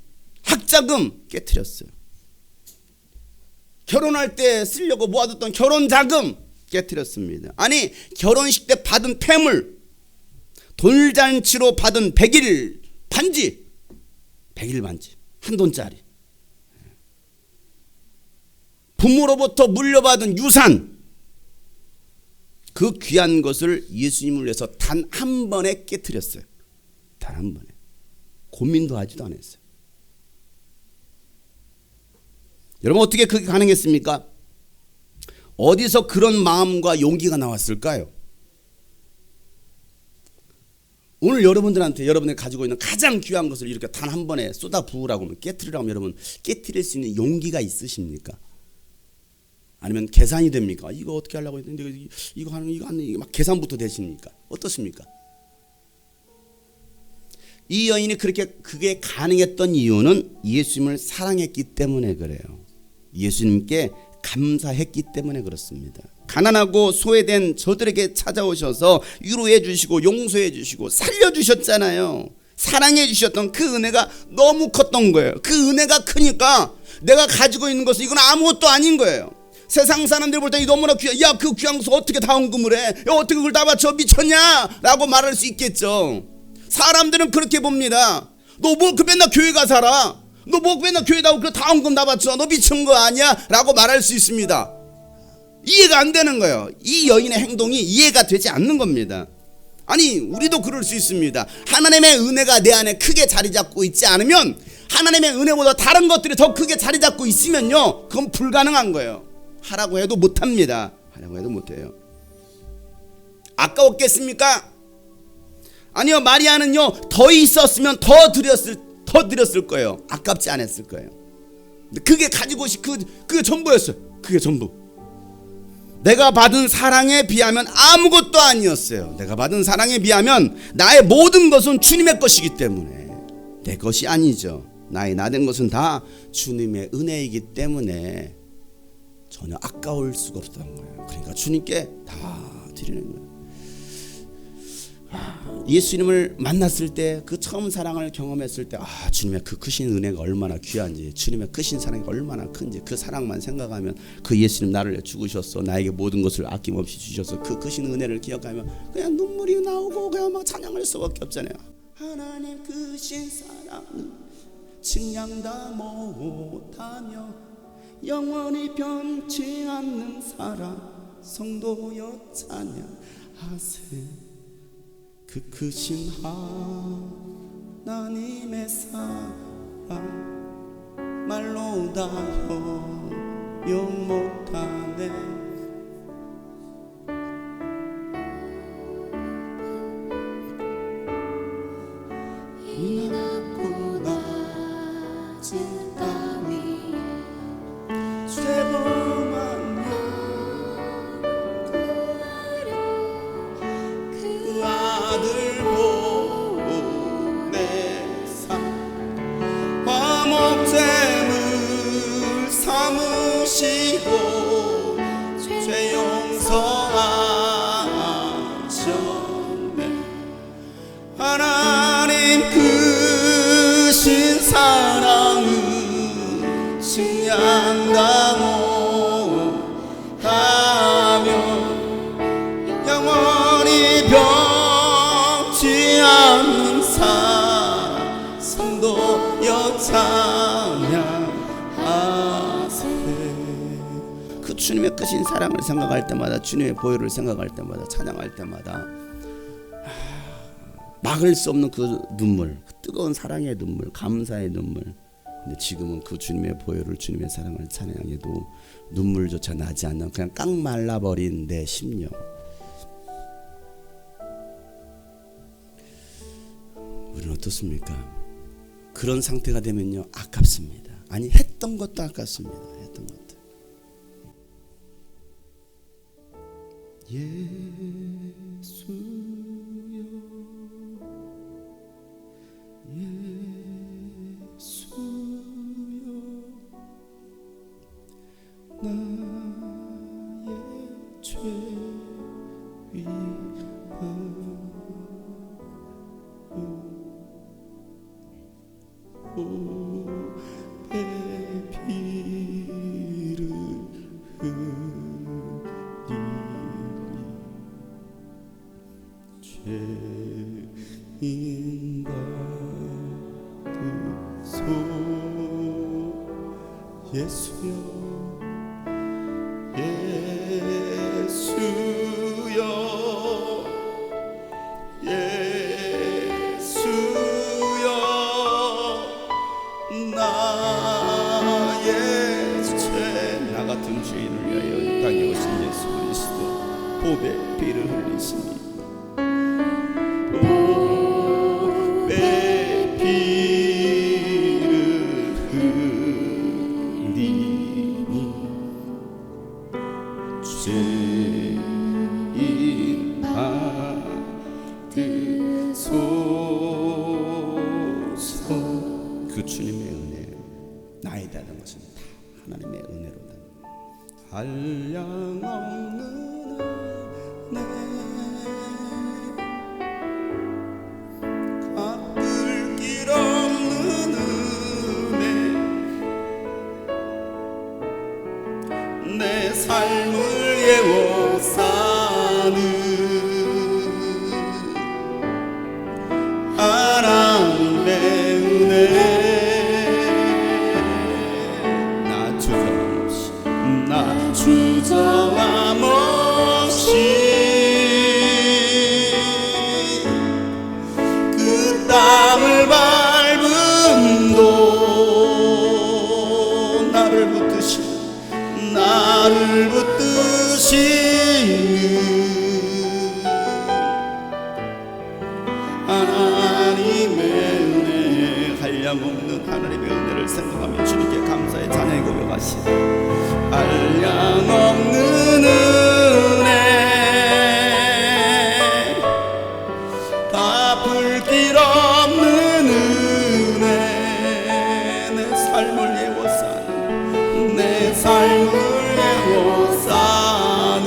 학자금 깨트렸어요. 결혼할 때 쓰려고 모아뒀던 결혼자금 깨트렸습니다. 아니, 결혼식 때 받은 폐물, 돌잔치로 받은 100일 반지 한 돈짜리, 부모로부터 물려받은 유산, 그 귀한 것을 예수님을 위해서 단 한 번에 깨트렸어요. 단 한 번에. 고민도 하지도 않았어요. 여러분, 어떻게 그게 가능했습니까? 어디서 그런 마음과 용기가 나왔을까요? 오늘 여러분들한테 여러분이 가지고 있는 가장 귀한 것을 이렇게 단 한 번에 쏟아 부으라고 하면, 깨트리라고 하면 여러분 깨트릴 수 있는 용기가 있으십니까? 아니면 계산이 됩니까? 이거 어떻게 하려고 했는데 이거 하는 이거 하는 이거 막 계산부터 되십니까? 어떻습니까? 이 여인이 그게 가능했던 이유는 예수님을 사랑했기 때문에 그래요. 예수님께 감사했기 때문에 그렇습니다. 가난하고 소외된 저들에게 찾아오셔서 위로해 주시고 용서해 주시고 살려 주셨잖아요. 사랑해 주셨던 그 은혜가 너무 컸던 거예요. 그 은혜가 크니까 내가 가지고 있는 것은 이건 아무것도 아닌 거예요. 세상 사람들 볼 때 이 너무나 귀한, 야, 그 귀한 것을 어떻게 다 헌금을 해? 야, 어떻게 그걸 다 바쳐? 미쳤냐? 라고 말할 수 있겠죠. 사람들은 그렇게 봅니다. 너 뭐 그 맨날 교회 가 살아? 너 뭐 맨날 교회 나오고 그 다 헌금 다 바쳐? 너 미친 거 아니야? 라고 말할 수 있습니다. 이해가 안 되는 거예요. 이 여인의 행동이 이해가 되지 않는 겁니다. 아니, 우리도 그럴 수 있습니다. 하나님의 은혜가 내 안에 크게 자리 잡고 있지 않으면, 하나님의 은혜보다 다른 것들이 더 크게 자리 잡고 있으면요, 그건 불가능한 거예요. 하라고 해도 못합니다. 하라고 해도 못해요. 아까웠겠습니까? 아니요, 마리아는요, 더 있었으면 더 드렸을 거예요. 아깝지 않았을 거예요. 근데 그게 가지고 그게 전부였어요. 그게 전부. 내가 받은 사랑에 비하면 아무것도 아니었어요. 내가 받은 사랑에 비하면 나의 모든 것은 주님의 것이기 때문에 내 것이 아니죠. 나된 것은 다 주님의 은혜이기 때문에 전혀 아까울 수가 없었던 거예요. 그러니까 주님께 다 드리는 거예요. 예수님을 만났을 때, 그 처음 사랑을 경험했을 때, 주님의 그 크신 은혜가 얼마나 귀한지, 주님의 크신 사랑이 얼마나 큰지, 그 사랑만 생각하면, 그 예수님 나를 위해 죽으셨어, 나에게 모든 것을 아낌없이 주셔서 그 크신 은혜를 기억하면 그냥 눈물이 나오고 그냥 막 찬양할 수밖에 없잖아요. 하나님 크신 사랑은 측량 다 못하며 영원히 변치 않는 사랑 성도여 찬양하세. 그 크신 하나님의 사랑 말로 다 표현 못하네. 이 낮고 낮은 땅 위에 죄범한 아들 보내사 화목제물 삼으시고 죄 용서하셨네. 하나님 크신 사랑은 측량다고 하며 영원히 변치 않는 사랑 성도여 찬양하세. 그 주님의 크신 사랑을 생각할 때마다, 주님의 보혈을 생각할 때마다, 찬양할 때마다 막을 수 없는 그 눈물, 그 뜨거운 사랑의 눈물, 감사의 눈물. 근데 지금은 그 주님의 보혈을, 주님의 사랑을 찬양해도 눈물조차 나지 않는 그냥 깡 말라버린 내 심령. 우리는 어떻습니까? 그런 상태가 되면요, 아깝습니다. 아니, 했던 것도 아깝습니다. 했던 것도. 예수여 예수여 나의 죄 위하여 내 피를 흘리니 죄인 받으소. 예수여 예수여 예수여 나의 죄. 나 같은 죄인을 위하여 이 땅에 오신 예수 그리스도 보배 피를 흘리시니 보배 피를 흘리니 것은 다 하나님의 은혜로다. 한량없는 은혜, 갚을 길 없는 은혜, 내 삶을 예워 사는 하나님의 은혜, 나 주저함 없이 그 땅을 밟음도 나를 붙드시는 하나님의 은혜, 한량없는 하나님의 은혜를 생각하며 주님께 감사의 찬양의 고백하시다. 한량없는 은혜, 갚을 길 없는 은혜, 내 삶을 예워 사는, 내 삶을 예워 사는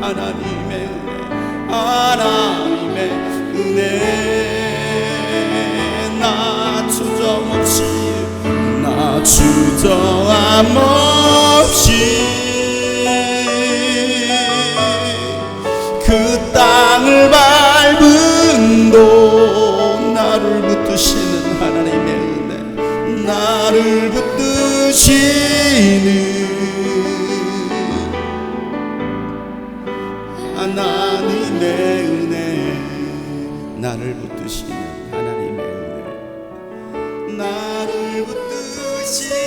하나님의 은혜, 하나님의 은혜, 나 주저함 없이 그 땅을 밟음도 나를 붙드시는 하나님의 은혜, 나를 붙드시는 하나님의 은혜, 나를 붙드시는 하나님의 은혜, 나를 붙드시는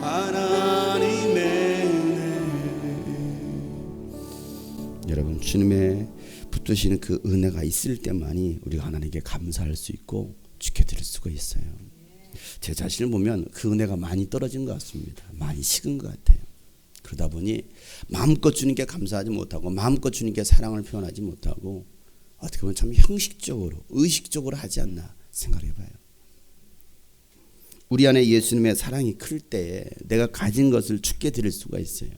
하나님의 은혜. 여러분, 주님의 붙드시는 그 은혜가 있을 때만이 우리가 하나님께 감사할 수 있고 지켜드릴 수가 있어요. 제 자신을 보면 그 은혜가 많이 떨어진 것 같습니다. 많이 식은 것 같아요. 그러다 보니 마음껏 주님께 감사하지 못하고 마음껏 주님께 사랑을 표현하지 못하고 어떻게 보면 참 형식적으로 의식적으로 하지 않나 생각해봐요. 우리 안에 예수님의 사랑이 클 때에 내가 가진 것을 주께 드릴 수가 있어요.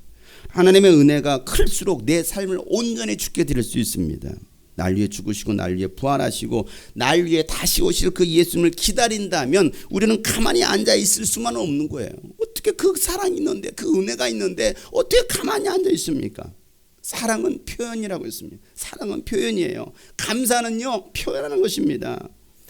하나님의 은혜가 클수록 내 삶을 온전히 주께 드릴 수 있습니다. 날 위해 죽으시고 날 위해 부활하시고 날 위해 다시 오실 그 예수님을 기다린다면 우리는 가만히 앉아 있을 수만 없는 거예요. 어떻게 그 사랑이 있는데, 그 은혜가 있는데 어떻게 가만히 앉아 있습니까? 사랑은 표현이라고 했습니다. 사랑은 표현이에요. 감사는요, 표현하는 것입니다.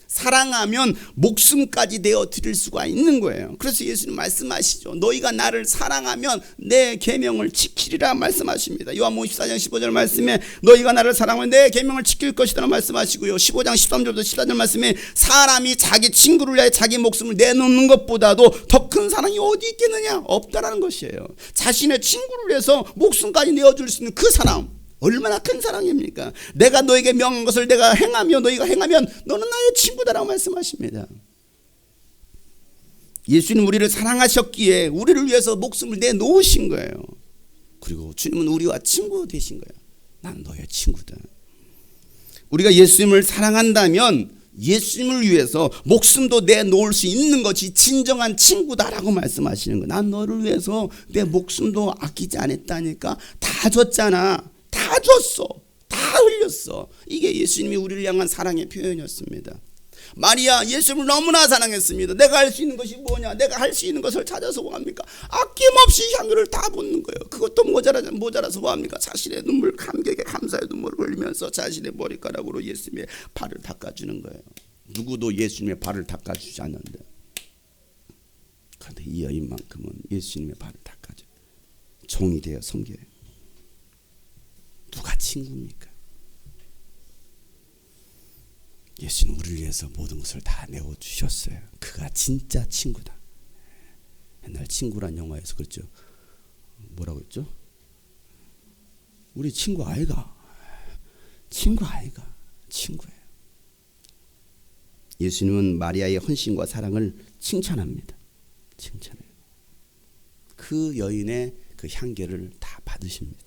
사랑하면 목숨까지 내어 드릴 수가 있는 거예요. 그래서 예수님 말씀하시죠. 너희가 나를 사랑하면 내 계명을 지키리라 말씀하십니다. 요한복음 14장 15절 말씀에 너희가 나를 사랑하면 내 계명을 지킬 것이라고 말씀하시고요. 15장 13절부터 14절 말씀에 사람이 자기 친구를 위하여 자기 목숨을 내놓는 것보다도 더 큰 사랑이 어디 있겠느냐? 없다라는 것이에요. 자신의 친구를 위해서 목숨까지 내어줄 수 있는 그 사랑, 얼마나 큰 사랑입니까? 내가 너에게 명한 것을 내가 행하며 너희가 행하면 너는 나의 친구다라고 말씀하십니다. 예수님 우리를 사랑하셨기에 우리를 위해서 목숨을 내놓으신 거예요. 그리고 주님은 우리와 친구 되신 거예요. 난 너의 친구다. 우리가 예수님을 사랑한다면 예수님을 위해서 목숨도 내놓을 수 있는 것이 진정한 친구다라고 말씀하시는 거예요. 난 너를 위해서 내 목숨도 아끼지 않았다니까. 다 줬잖아. 다 줬어. 다 흘렸어. 이게 예수님이 우리를 향한 사랑의 표현이었습니다. 마리아 예수님을 너무나 사랑했습니다. 내가 할 수 있는 것이 뭐냐? 내가 할 수 있는 것을 찾아서 뭐합니까? 아낌없이 향유를 다 붓는 거예요. 그것도 모자라서 뭐합니까? 자신의 눈물, 감격에 감사의 눈물을 흘리면서 자신의 머리카락으로 예수님의 발을 닦아주는 거예요. 누구도 예수님의 발을 닦아주지 않는데, 그런데 이 여인만큼은 예수님의 발을 닦아줘요. 종이 되어 섬겨요. 누가 친구입니까? 예수는 우리를 위해서 모든 것을 다 내어주셨어요. 그가 진짜 친구다. 옛날 친구란 영화에서 그랬죠. 뭐라고 했죠? 우리 친구 아이가. 친구 아이가. 친구예요. 예수님은 마리아의 헌신과 사랑을 칭찬합니다. 칭찬해요. 그 여인의 그 향기를 다 받으십니다.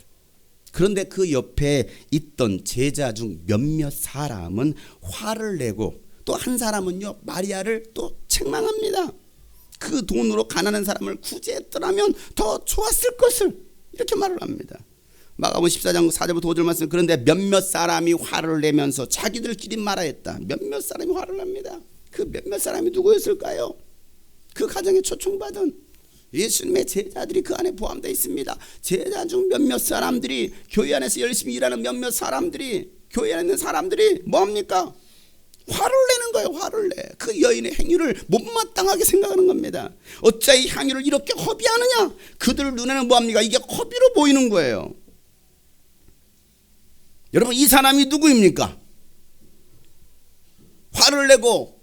그런데 그 옆에 있던 제자 중 몇몇 사람은 화를 내고 또 한 사람은요 마리아를 또 책망합니다. 그 돈으로 가난한 사람을 구제했더라면 더 좋았을 것을, 이렇게 말을 합니다. 마가복음 14장 4절부터 5절 말씀. 그런데 몇몇 사람이 화를 내면서 자기들끼리 말하였다. 몇몇 사람이 화를 납니다. 그 몇몇 사람이 누구였을까요? 그 가정에 초청받은 예수님의 제자들이 그 안에 포함되어 있습니다. 제자 중 몇몇 사람들이, 교회 안에서 열심히 일하는 몇몇 사람들이, 교회 안에 있는 사람들이 뭡니까? 화를 내는 거예요. 화를 내. 그 여인의 행위를 못마땅하게 생각하는 겁니다. 어찌 이 향유를 이렇게 허비하느냐? 그들 눈에는 뭐합니까? 이게 허비로 보이는 거예요. 여러분, 이 사람이 누구입니까? 화를 내고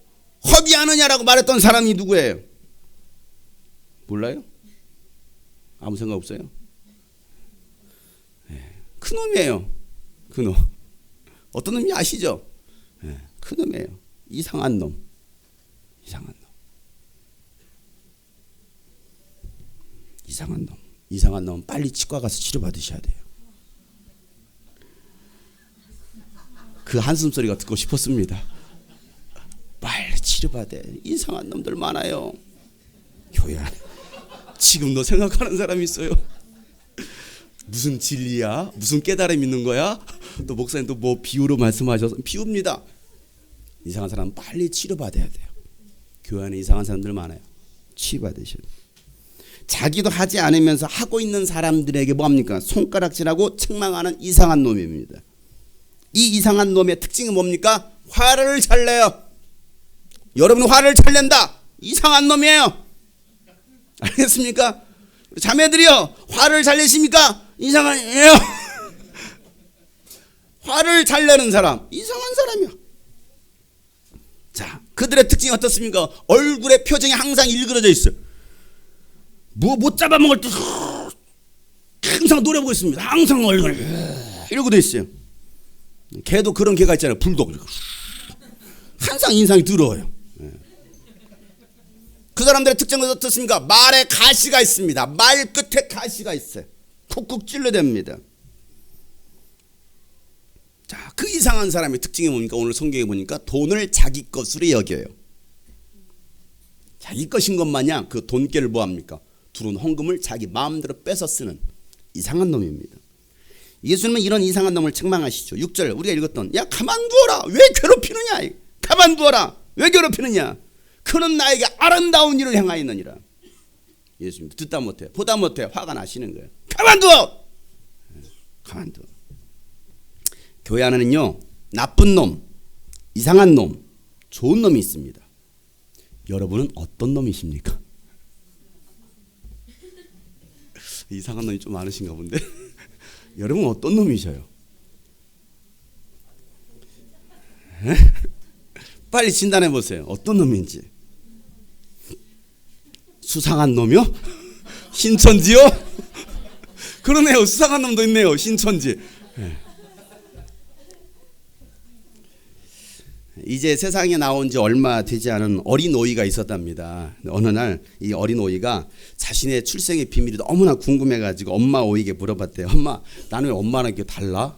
허비하느냐라고 말했던 사람이 누구예요? 몰라요? 아무 생각 없어요? 그놈이에요. 그놈. 어떤 놈이 아시죠? 그놈이에요. 이상한 놈. 이상한 놈. 이상한 놈. 이상한 놈 빨리 치과 가서 치료받으셔야 돼요. 그 한숨 소리가 듣고 싶었습니다. 빨리 치료받아. 이상한 놈들 많아요. 교회 안에. 지금도 생각하는 사람이 있어요. 무슨 진리야? 무슨 깨달음 있는 거야? 또 목사님 또 뭐 비유로 말씀하셔서 비유입니다. 이상한 사람은 빨리 치료받아야 돼요. 교회 안에 이상한 사람들 많아요. 치유받으셔야 돼요. 자기도 하지 않으면서 하고 있는 사람들에게 뭐합니까? 손가락질하고 책망하는 이상한 놈입니다. 이 이상한 놈의 특징은 뭡니까? 화를 잘 내요. 여러분 화를 잘 낸다. 이상한 놈이에요. 알겠습니까? 자매들이요, 화를 잘 내십니까? 이상한이에요. 화를 잘 내는 사람 이상한 사람이야. 자, 그들의 특징이 어떻습니까? 얼굴의 표정이 항상 일그러져 있어요. 뭐 못 잡아먹을 때 항상 노려보고 있습니다. 항상 얼굴 이러고 돼 있어요. 개도 그런 개가 있잖아요. 불독. 항상 인상이 더러워요. 그 사람들의 특징은 어떻습니까? 말에 가시가 있습니다. 말 끝에 가시가 있어요. 쿡쿡 찔러댑니다. 자, 그 이상한 사람의 특징이 뭡니까? 오늘 성경에 보니까 돈을 자기 것으로 여겨요. 자기 것인 것 마냥 그 돈깨를 뭐합니까? 두른 헌금을 자기 마음대로 뺏어 쓰는 이상한 놈입니다. 예수님은 이런 이상한 놈을 책망하시죠. 6절 우리가 읽었던, 야 가만두어라. 왜 괴롭히느냐? 가만두어라. 왜 괴롭히느냐? 그는 나에게 아름다운 일을 행하였느니라. 예수님 듣다 못해 보다 못해 화가 나시는 거예요. 가만두어. 가만두어. 교회 안에는요 나쁜 놈, 이상한 놈, 좋은 놈이 있습니다. 여러분은 어떤 놈이십니까? 이상한 놈이 좀 많으신가 본데. 여러분 어떤 놈이셔요? 빨리 진단해 보세요. 어떤 놈인지. 수상한 놈이요? 신천지요? 그러네요. 수상한 놈도 있네요. 신천지. 이제 세상에 나온 지 얼마 되지 않은 어린 오이가 있었답니다. 어느 날 이 어린 오이가 자신의 출생의 비밀이 너무나 궁금해가지고 엄마 오이에게 물어봤대요. 엄마, 나는 왜 엄마랑 이렇게 달라?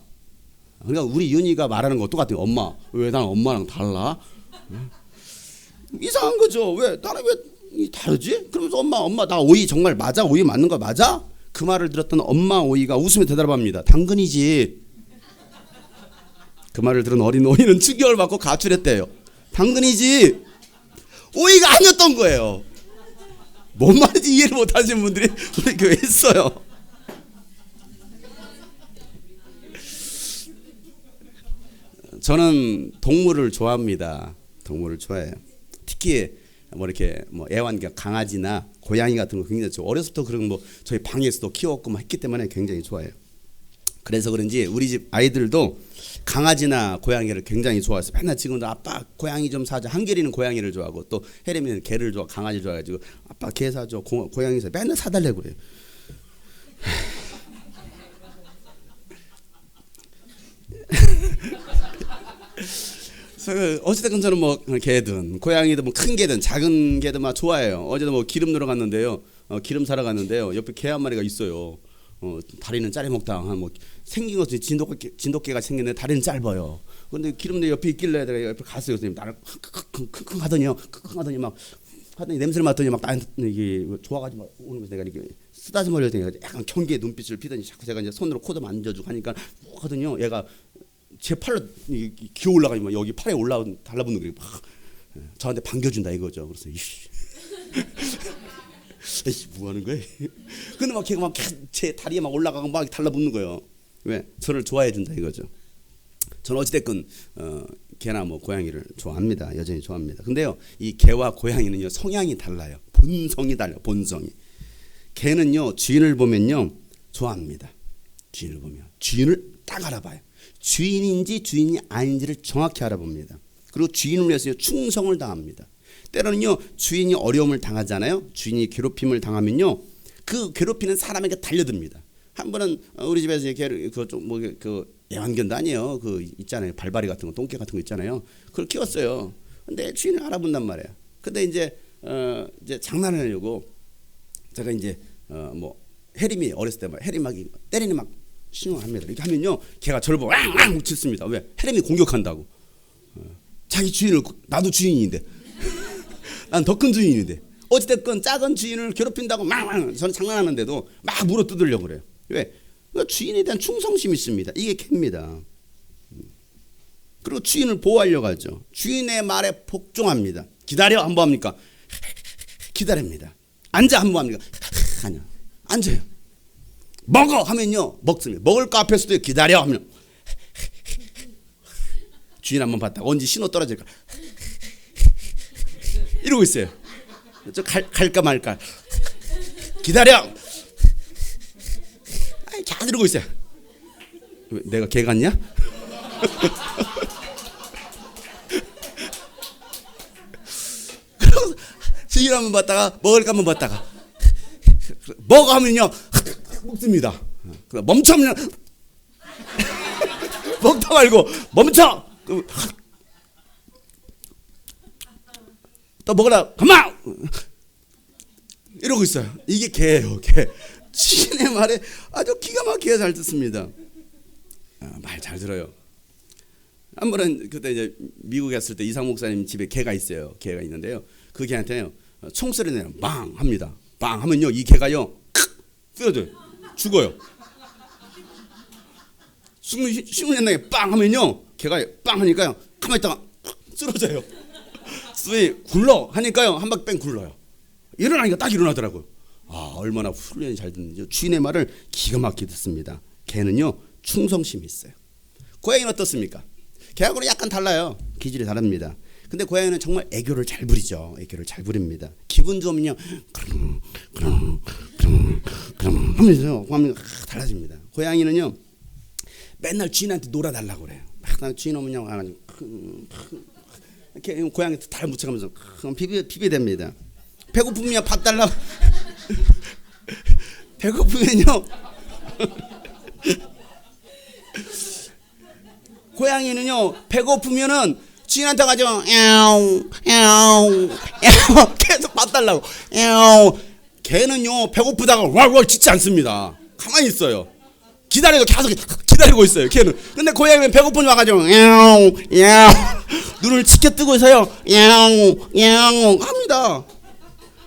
그러니까 우리 윤희가 말하는 거 똑같아요. 엄마, 왜 나는 엄마랑 달라? 이상한 거죠. 왜 나는 왜 다르지? 그러면서 엄마 나 오이 정말 맞아? 오이 맞는 거 맞아? 그 말을 들었던 엄마 오이가 웃으며 대답합니다. 당근이지. 그 말을 들은 어린 오이는 충격을 받고 가출했대요. 당근이지. 오이가 아니었던 거예요. 뭔 말인지 이해를 못하시는 분들이 우리 교회에 있어요. 저는 동물을 좋아합니다. 동물을 좋아해요. 특히 뭐 이렇게 뭐 애완 강아지나 고양이 같은 거 굉장히 좋아요. 어렸을 때 그런 뭐 저희 방에서도 키웠고 막 했기 때문에 굉장히 좋아해요. 그래서 그런지 우리 집 아이들도 강아지나 고양이를 굉장히 좋아해서 맨날 지금도 아빠 고양이 좀 사줘. 한결이는 고양이를 좋아하고 또 혜림이는 개를 좋아, 강아지 좋아해가지고 아빠 개 사줘, 고양이 사줘. 맨날 사달라고 그래요. 어찌됐든 저는 뭐 개든 고양이든 뭐 큰 개든 작은 개든 막 좋아해요. 어제도 뭐 기름 넣으러 갔는데요. 기름 사러 갔는데요. 옆에 개 한 마리가 있어요. 다리는 짜리 먹다. 뭐 생긴 것도 진돗개가 생겼는데 다리는 짧아요. 근데 기름내 옆에 있길래 내가 옆에 갔어요. 선생님 나를 킁킁 하더니요. 킁킁 하더니 막 하더니 냄새를 맡더니 막 나한테 이게 좋아가지고 막 오는 거서 내가 이렇게 쓰다듬으려고 내가 약간 경계의 눈빛을 피더니 자꾸 제가 이제 손으로 코도 만져주고 하니까 푹 하더니요. 얘가 제 팔로 기어 올라가면 여기 팔에 올라온 달라붙는 게 막 저한테 반겨준다 이거죠. 그래서 이씨. 뭐 하는 거야? 근데 막 걔가 막 제 다리에 막 올라가고 막 달라붙는 거예요. 왜? 저를 좋아해 준다 이거죠. 저는 어찌됐건 개나 뭐 고양이를 좋아합니다. 여전히 좋아합니다. 근데요, 이 개와 고양이는요 성향이 달라요. 본성이 달라요. 본성이. 개는요 주인을 보면요 좋아합니다. 주인을 보면 주인을 딱 알아봐요. 주인인지 주인이 아닌지를 정확히 알아봅니다. 그리고 주인을 위해서 충성을 다합니다. 때로는요 주인이 어려움을 당하잖아요. 주인이 괴롭힘을 당하면요 그 괴롭히는 사람에게 달려듭니다. 한 번은 우리 집에서 이렇게 그 애완견도 아니에요. 그 있잖아요. 발바리 같은 거, 똥개 같은 거 있잖아요. 그걸 키웠어요. 근데 주인을 알아본단 말이에요. 근데 이제 장난을 하려고 제가 이제 뭐 해림이 어렸을 때 막 해림하기 때리는 막 신용합니다. 이렇게 하면요 걔가 저를 보고 왕왕 짖습니다. 왜? 해림이 공격한다고. 자기 주인을 나도 주인인데 난 더 큰 주인인데 어찌됐건 작은 주인을 괴롭힌다고 막 저는 장난하는데도 막 물어뜯으려고 그래요. 왜? 주인에 대한 충성심이 있습니다. 이게 개입니다. 그리고 주인을 보호하려고 하죠. 주인의 말에 복종합니다. 기다려 한번 합니까? 기다립니다. 앉아 한번 합니까? 아니요. 앉아요. 먹어 하면요 먹습니다. 먹을 거 앞에서도 기다려 하면 주인 한번 봤다가 언제 신호 떨어질까 이러고 있어요. 저 갈까 말까 기다려 잘 이러고 있어요. 내가 개 같냐? 그러고 주인 한번 봤다가 먹을 거 한번 봤다가 먹어 하면요 먹습니다. 멈춰 하면 먹다 말고 멈춰 또 먹으라 가만 이러고 있어요. 이게 개예요. 개. 주인의 말에 아주 기가 막히게 잘 듣습니다. 말 잘 들어요. 한 번은 그때 이제 미국에 갔을 때 이상 목사님 집에 개가 있어요. 개가 있는데요. 그 개한테요 총소리 내요. 빵 합니다. 빵 하면요 이 개가요 쓰러져요. 죽어요. 숨을 낸다게 빵 하면요 개가 빵 하니까요 가만히 있다가 쓰러져요. 왜 굴러 하니까요 한 바퀴 뺑 굴러요. 일어나니까 딱 일어나더라고요. 얼마나 훈련이 잘 듣는지. 주인의 말을 기가 막히게 듣습니다. 개는요 충성심이 있어요. 고양이는 어떻습니까? 개하고는 약간 달라요. 기질이 다릅니다. 근데 고양이는 정말 애교를 잘 부리죠. 애교를 잘 부립니다. 기분 좋으면요 그럼 하면서 달라집니다. 고양이는요 맨날 주인한테 놀아달라고 그래요. 막 주인 오면요 이렇게 고양이 달 묻혀가면서 비비댑니다. 배고프면 밥 달라고 배고프면요 고양이는요 배고프면은 주인한테 가죠. 야옹 계속 밥 달라고. 개는요 배고프다가 왈왈 짖지 않습니다. 가만히 있어요. 기다리고 계속 기다리고 있어요. 걔는. 근데 고양이는 배고프니 와가지고 눈을 치켜 뜨고서요 합니다.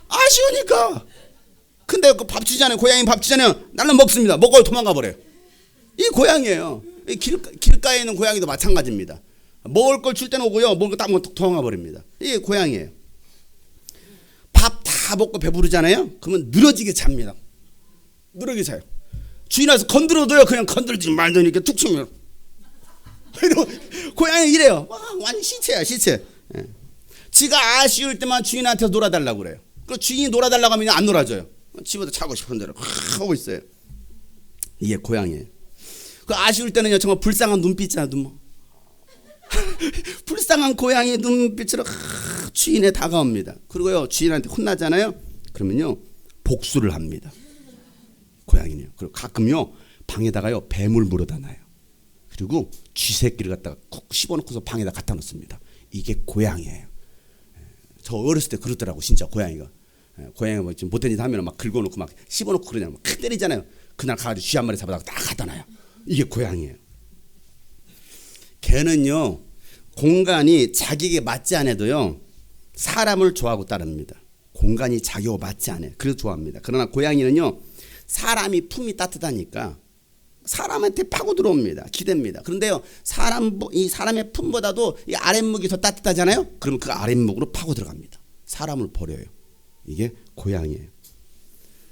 아쉬우니까. 근데 그 밥 주잖아요. 고양이 밥 주잖아요. 나는 먹습니다. 먹고 도망가 버려요. 이 고양이에요. 길가에 있는 고양이도 마찬가지입니다. 먹을 걸 줄 때는 오고요. 먹을 거 딱 먹고 도망가 버립니다. 이게 고양이에요. 밥 다 먹고 배부르잖아요. 그러면 늘어지게 잡니다. 늘어지게 자요. 주인 와서 건드려도요 그냥 건들지 말더니 이렇게 툭 치면 고양이 이래요. 완전 시체야 시체. 지가 아쉬울 때만 주인한테 놀아달라고 그래요. 그 주인이 놀아달라고 하면 안 놀아줘요. 집어도 자고 싶은 대로 하고 있어요. 이게 고양이에요. 그 아쉬울 때는요 정말 불쌍한 눈빛이야 눈. 불쌍한 고양이의 눈빛으로 주인에 다가옵니다. 그리고요 주인한테 혼나잖아요. 그러면요 복수를 합니다. 고양이는요. 그리고 가끔요 방에다가요 뱀을 물어다 놔요. 그리고 쥐새끼를 갖다가 쿡 씹어놓고서 방에다 갖다 놓습니다. 이게 고양이에요. 저 어렸을 때 그러더라고 진짜 고양이가. 고양이가 뭐 좀 못된 짓 하면 막 긁어놓고 막 씹어놓고 그러잖아요. 막 때리잖아요. 그날 가가지고 쥐 한 마리 잡아다가 딱 갖다 놔요. 이게 고양이에요. 개는요 공간이 자기에게 맞지 않아도요 사람을 좋아하고 따릅니다. 공간이 자기하고 맞지 않아요. 그래서 좋아합니다. 그러나 고양이는요 사람이 품이 따뜻하니까 사람한테 파고 들어옵니다. 기댑니다. 그런데요 이 사람의 품보다도 이 아랫목이 더 따뜻하잖아요. 그러면 그 아랫목으로 파고 들어갑니다. 사람을 버려요. 이게 고양이에요.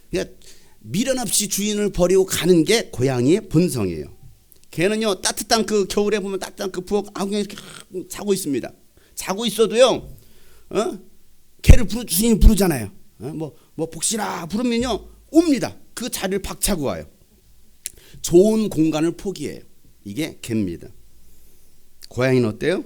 그러니까 미련 없이 주인을 버리고 가는 게 고양이의 본성이에요. 개는요 따뜻한 그 겨울에 보면 따뜻한 그 부엌 그냥 이렇게 자고 있습니다. 자고 있어도요 개를 주인이 부르잖아요. 뭐 복실아 부르면요 옵니다. 그 자리를 박차고 와요. 좋은 공간을 포기해요. 이게 개입니다. 고양이는 어때요?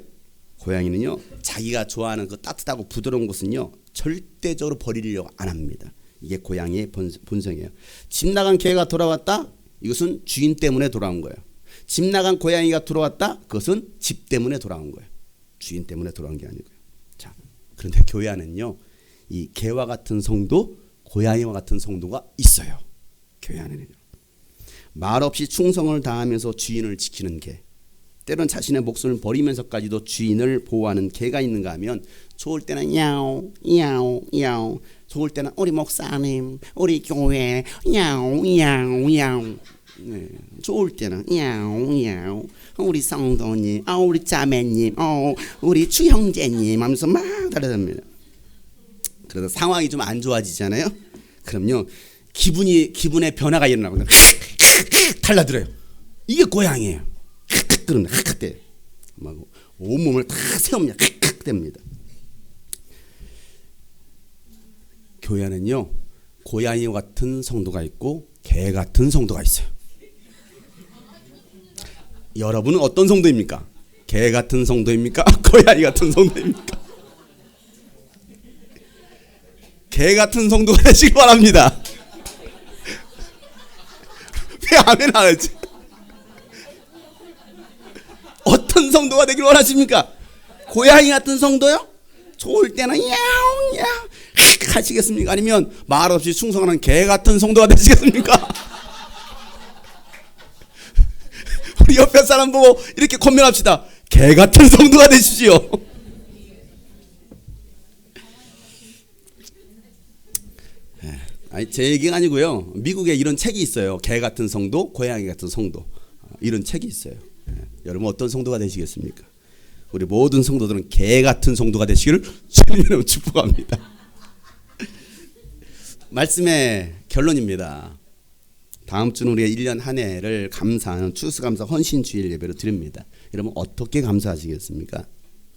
고양이는요 자기가 좋아하는 그 따뜻하고 부드러운 곳은요 절대적으로 버리려고 안 합니다. 이게 고양이의 본성이에요. 집 나간 개가 돌아왔다? 이것은 주인 때문에 돌아온 거예요. 집 나간 고양이가 돌아왔다? 그것은 집 때문에 돌아온 거예요. 주인 때문에 돌아온 게 아니고요. 자, 그런데 교회 안에는요 이 개와 같은 성도, 고양이와 같은 성도가 있어요. 교회 안에는요. 말없이 충성을 다하면서 주인을 지키는 개, 때론 자신의 목숨을 버리면서까지도 주인을 보호하는 개가 있는가 하면 좋을 때는 야옹 야옹 야옹, 좋을 때는 우리 목사님, 우리 교회 야옹 야옹 야옹, 네, 좋을 때는 야옹 야옹, 우리 성도님, 우리 자매님, 우리 주형제님 하면서 막 달려듭니다. 그래서 상황이 좀 안 좋아지잖아요. 그럼요 기분의 변화가 일어나고 달라들어요. 이게 고양이에요. 그러면 대 온몸을 다 세웁니다. 됩니다. 교회 안은요 고양이와 같은 성도가 있고 개 같은 성도가 있어요. 여러분은 어떤 성도입니까? 개 같은 성도입니까? 고양이 같은 성도입니까? 개 같은 성도가 되시기 바랍니다. 왜 아멘 안 하지? 어떤 성도가 되길 원하십니까? 고양이 같은 성도요? 좋을 때는 야옹야옹 하시겠습니까? 아니면 말없이 충성하는 개 같은 성도가 되시겠습니까? 우리 옆에 사람 보고 이렇게 권면합시다. 개 같은 성도가 되시지요. 아니, 제 얘기가 아니고요. 미국에 이런 책이 있어요. 개 같은 성도, 고양이 같은 성도. 이런 책이 있어요. 여러분 어떤 성도가 되시겠습니까? 우리 모든 성도들은 개 같은 성도가 되시기를 주님으로 축복합니다. 말씀의 결론입니다. 다음 주는 우리가 1년 한 해를 감사하는 추수감사 헌신주일 예배로 드립니다. 여러분 어떻게 감사하시겠습니까?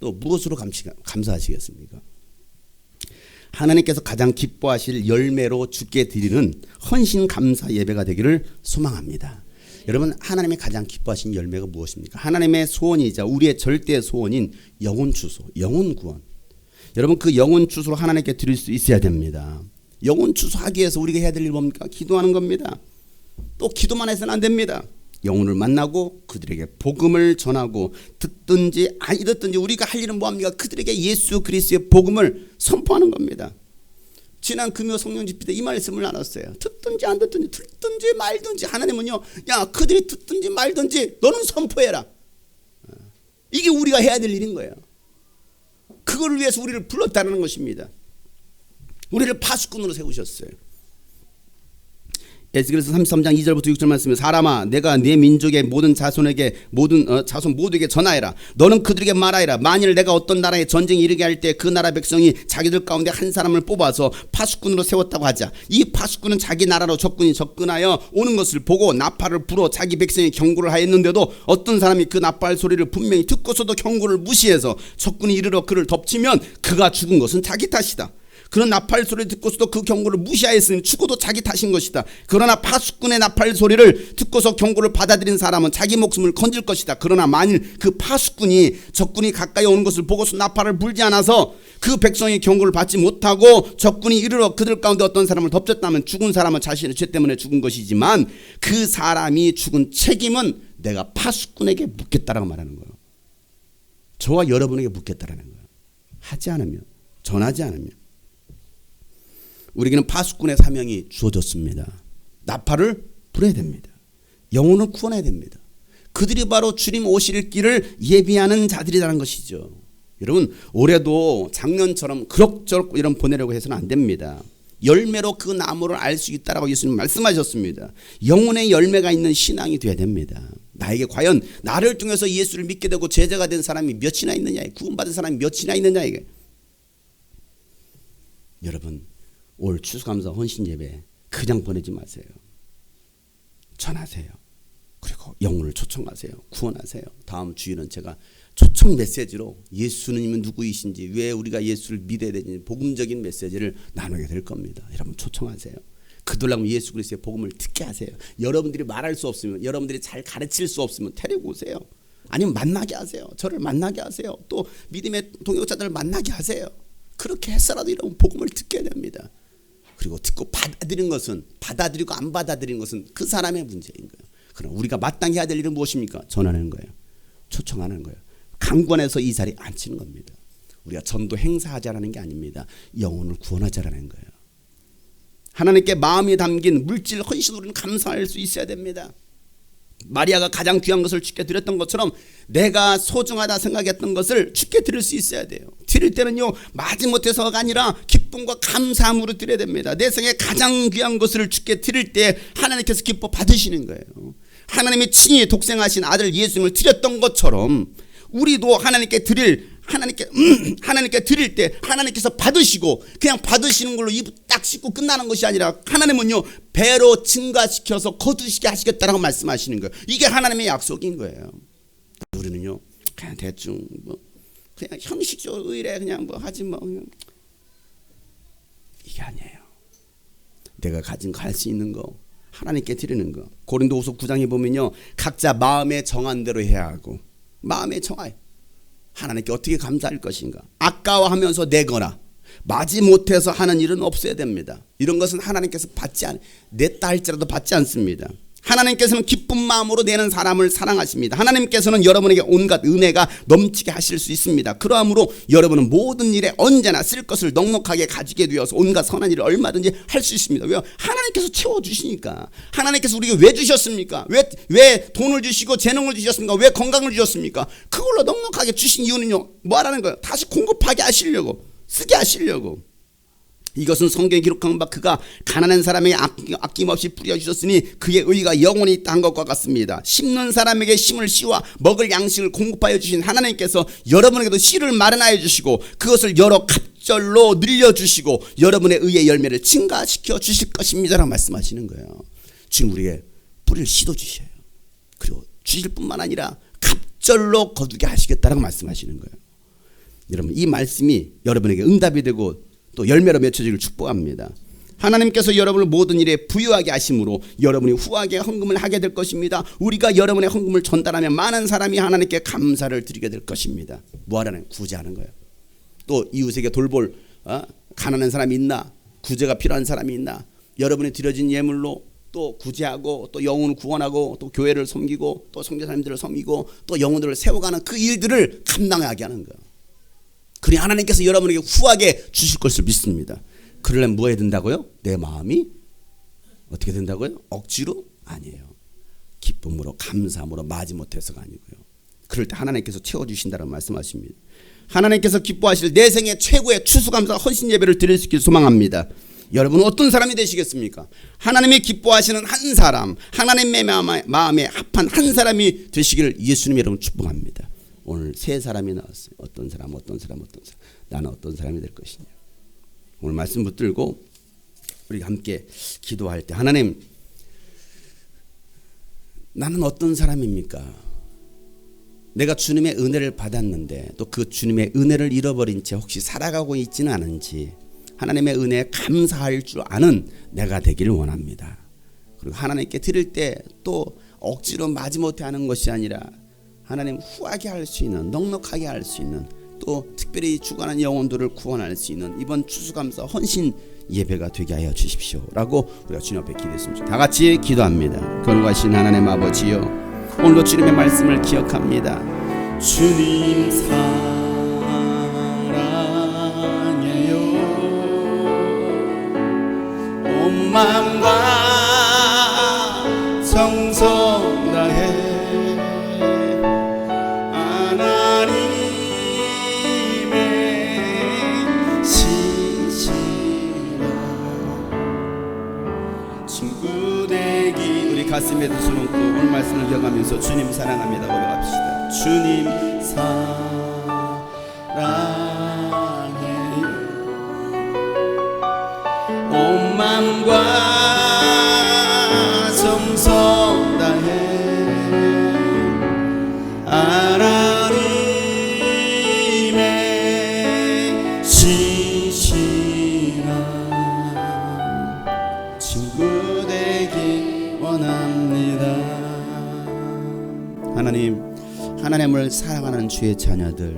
또 무엇으로 감사하시겠습니까? 하나님께서 가장 기뻐하실 열매로 주께 드리는 헌신 감사 예배가 되기를 소망합니다. 여러분 하나님의 가장 기뻐하신 열매가 무엇입니까? 하나님의 소원이자 우리의 절대 소원인 영혼 추수, 영혼 구원. 여러분 그 영혼 추수로 하나님께 드릴 수 있어야 됩니다. 영혼 추수하기 위해서 우리가 해야 될 일 뭡니까? 기도하는 겁니다. 또 기도만 해서는 안 됩니다. 영혼을 만나고 그들에게 복음을 전하고 듣든지 아니 듣든지 우리가 할 일은 뭐합니까? 그들에게 예수 그리스도의 복음을 선포하는 겁니다. 지난 금요 성령 집회 때 이 말씀을 나눴어요. 듣든지 안 듣든지 듣든지 말든지 하나님은요 야 그들이 듣든지 말든지 너는 선포해라. 이게 우리가 해야 될 일인 거예요. 그걸 위해서 우리를 불렀다는 것입니다. 우리를 파수꾼으로 세우셨어요. 에스겔서 33장 2절부터 6절 말씀에 사람아 내가 네 민족의 모든 자손에게 자손 모두에게 전하여라. 너는 그들에게 말하여라. 만일 내가 어떤 나라에 전쟁이 이르게 할 때 그 나라 백성이 자기들 가운데 한 사람을 뽑아서 파수꾼으로 세웠다고 하자. 이 파수꾼은 자기 나라로 적군이 접근하여 오는 것을 보고 나팔을 불어 자기 백성이 경고를 하였는데도 어떤 사람이 그 나팔 소리를 분명히 듣고서도 경고를 무시해서 적군이 이르러 그를 덮치면 그가 죽은 것은 자기 탓이다. 그런 나팔 소리를 듣고서도 그 경고를 무시하였으니 죽어도 자기 탓인 것이다. 그러나 파수꾼의 나팔 소리를 듣고서 경고를 받아들인 사람은 자기 목숨을 건질 것이다. 그러나 만일 그 파수꾼이 적군이 가까이 오는 것을 보고서 나팔을 불지 않아서 그 백성이 경고를 받지 못하고 적군이 이르러 그들 가운데 어떤 사람을 덮쳤다면 죽은 사람은 자신의 죄 때문에 죽은 것이지만 그 사람이 죽은 책임은 내가 파수꾼에게 묻겠다라고 말하는 거예요. 저와 여러분에게 묻겠다라는 거예요. 하지 않으면, 전하지 않으면. 우리에게는 파수꾼의 사명이 주어졌습니다. 나팔을 부려야 됩니다. 영혼을 구원해야 됩니다. 그들이 바로 주님 오실 길을 예비하는 자들이라는 것이죠. 여러분, 올해도 작년처럼 그럭저럭 이런 보내려고 해서는 안 됩니다. 열매로 그 나무를 알 수 있다라고 예수님 말씀하셨습니다. 영혼의 열매가 있는 신앙이 되어야 됩니다. 나에게 과연 나를 통해서 예수를 믿게 되고 제자가 된 사람이 몇이나 있느냐, 구원받은 사람이 몇이나 있느냐. 이게 여러분, 올 추수감사 헌신 예배 그냥 보내지 마세요. 전하세요. 그리고 영혼을 초청하세요. 구원하세요. 다음 주일은 제가 초청 메시지로 예수님은 누구이신지, 왜 우리가 예수를 믿어야 되는지 복음적인 메시지를 나누게 될 겁니다. 여러분 초청하세요. 그들라면 예수 그리스도의 복음을 듣게 하세요. 여러분들이 말할 수 없으면, 여러분들이 잘 가르칠 수 없으면 데리고 오세요. 아니면 만나게 하세요. 저를 만나게 하세요. 또 믿음의 동역자들을 만나게 하세요. 그렇게 해서라도 이런 복음을 듣게 됩니다. 그리고 듣고 받아들이는 것은, 받아들이고 안 받아들이는 것은 그 사람의 문제인 거예요. 그럼 우리가 마땅히 해야 될 일은 무엇입니까? 전하는 거예요. 초청하는 거예요. 강권해서 이 자리에 앉히는 겁니다. 우리가 전도 행사하자라는 게 아닙니다. 영혼을 구원하자라는 거예요. 하나님께 마음이 담긴 물질 헌신으로 우리는 감사할 수 있어야 됩니다. 마리아가 가장 귀한 것을 주께 드렸던 것처럼 내가 소중하다 생각했던 것을 주께 드릴 수 있어야 돼요. 드릴 때는요, 마지못해서가 아니라 기쁨과 감사함으로 드려야 됩니다. 내 생에 가장 귀한 것을 주께 드릴 때 하나님께서 기뻐 받으시는 거예요. 하나님이 친히 독생하신 아들 예수님을 드렸던 것처럼 우리도 하나님께 드릴 때 하나님께서 받으시고, 그냥 받으시는 걸로 입 딱 씻고 끝나는 것이 아니라 하나님은요, 배로 증가시켜서 거두시게 하시겠다라고 말씀하시는 거예요. 이게 하나님의 약속인 거예요. 우리는요, 그냥 대충 그냥 형식적으로 의뢰 그냥 하지 이게 아니에요. 내가 가진 거 할 수 있는 거 하나님께 드리는 거. 고린도후서 9장에 보면요, 각자 마음에 정한 대로 해야 하고, 마음에 정하여 하나님께 어떻게 감사할 것인가. 아까워하면서 내거나 마지못해서 하는 일은 없어야 됩니다. 이런 것은 하나님께서 냈다 할지라도 받지 않습니다. 하나님께서는 기쁜 마음으로 내는 사람을 사랑하십니다. 하나님께서는 여러분에게 온갖 은혜가 넘치게 하실 수 있습니다. 그러므로 여러분은 모든 일에 언제나 쓸 것을 넉넉하게 가지게 되어서 온갖 선한 일을 얼마든지 할 수 있습니다. 왜요? 하나님께서 채워주시니까. 하나님께서 우리에게 왜 주셨습니까? 왜 돈을 주시고 재능을 주셨습니까? 왜 건강을 주셨습니까? 그걸로 넉넉하게 주신 이유는요, 뭐라는 거예요? 다시 공급하게 하시려고, 쓰게 하시려고. 이것은 성경에 기록한 바 그가 가난한 사람에게 아낌없이 뿌려주셨으니 그의 의가 영원히 있다 한 것과 같습니다. 심는 사람에게 심을 씨와 먹을 양식을 공급하여 주신 하나님께서 여러분에게도 씨를 마련하여 주시고 그것을 여러 갑절로 늘려주시고 여러분의 의의 열매를 증가시켜 주실 것입니다 라고 말씀하시는 거예요. 지금 우리에게 뿌릴 씨도 주셔요. 그리고 주실 뿐만 아니라 갑절로 거두게 하시겠다라고 말씀하시는 거예요. 여러분, 이 말씀이 여러분에게 응답이 되고 또 열매로 맺혀지기를 축복합니다. 하나님께서 여러분을 모든 일에 부유하게 하심으로 여러분이 후하게 헌금을 하게 될 것입니다. 우리가 여러분의 헌금을 전달하면 많은 사람이 하나님께 감사를 드리게 될 것입니다. 뭐하라는? 구제하는 거예요. 또 이웃에게 돌볼 가난한 사람이 있나, 구제가 필요한 사람이 있나, 여러분이 드려진 예물로 또 구제하고 또 영혼을 구원하고 또 교회를 섬기고 또 선교사님들을 섬기고 또 영혼들을 세워가는 그 일들을 감당하게 하는 거예요. 그래 하나님께서 여러분에게 후하게 주실 것을 믿습니다. 그러려면 뭐 해야 된다고요? 내 마음이 어떻게 된다고요? 억지로? 아니에요. 기쁨으로, 감사함으로, 마지못해서가 아니고요. 그럴 때 하나님께서 채워주신다는 말씀하십니다. 하나님께서 기뻐하실 내 생애 최고의 추수감사 헌신 예배를 드릴 수 있길 소망합니다. 여러분은 어떤 사람이 되시겠습니까? 하나님이 기뻐하시는 한 사람, 하나님의 마음에 합한 한 사람이 되시기를 예수님이 여러분 축복합니다. 오늘 세 사람이 나왔어요. 어떤 사람. 나는 어떤 사람이 될 것이냐. 오늘 말씀 붙들고 우리가 함께 기도할 때, 하나님, 나는 어떤 사람입니까? 내가 주님의 은혜를 받았는데 또 그 주님의 은혜를 잃어버린 채 혹시 살아가고 있지는 않은지 하나님의 은혜에 감사할 줄 아는 내가 되기를 원합니다. 그리고 하나님께 드릴 때 또 억지로 마지못해 하는 것이 아니라 하나님 후하게 할 수 있는, 넉넉하게 할 수 있는, 또 특별히 주관한 영혼들을 구원할 수 있는 이번 추수감사 헌신 예배가 되게 하여 주십시오 라고 우리가 주님 앞에 기도했습니다. 다 같이 기도합니다. 거룩하신 하나님 아버지요, 오늘도 주님의 말씀을 기억합니다. 주님 사랑해요. 온 마음과 가슴에 두 손 얹고 오늘 말씀을 기억하면서 주님 사랑합니다 고백합시다. 주님 사랑해 온 맘과 정성 다해 하나님의 진실한 친구 되기 원합니다. 하나님을 사랑하는 주의 자녀들,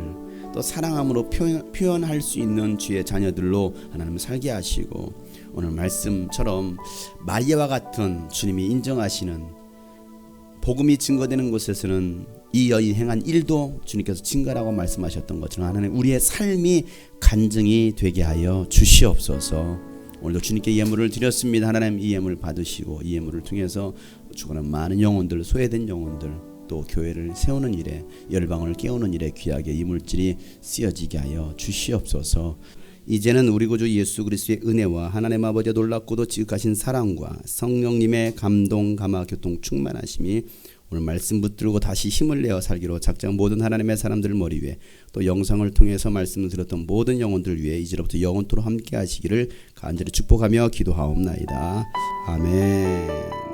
또 사랑함으로 표현할 수 있는 주의 자녀들로 하나님을 살게 하시고, 오늘 말씀처럼 마리아와 같은 주님이 인정하시는 복음이 증거되는 곳에서는 이 여인 행한 일도 주님께서 증거라고 말씀하셨던 것처럼 하나님 우리의 삶이 간증이 되게 하여 주시옵소서. 오늘도 주님께 예물을 드렸습니다. 하나님 이 예물을 받으시고 이 예물을 통해서 죽어가는 많은 영혼들, 소외된 영혼들, 또 교회를 세우는 일에, 열방을 깨우는 일에 귀하게 이 물질이 쓰여지게 하여 주시옵소서. 이제는 우리 구주 예수 그리스도의 은혜와 하나님 아버지의 놀랍고도 지극하신 사랑과 성령님의 감동, 감화, 교통, 충만하심이 오늘 말씀 붙들고 다시 힘을 내어 살기로 작정 모든 하나님의 사람들 머리 위에, 또 영상을 통해서 말씀을 들었던 모든 영혼들 위해 이제로부터 영원토록 함께 하시기를 간절히 축복하며 기도하옵나이다. 아멘.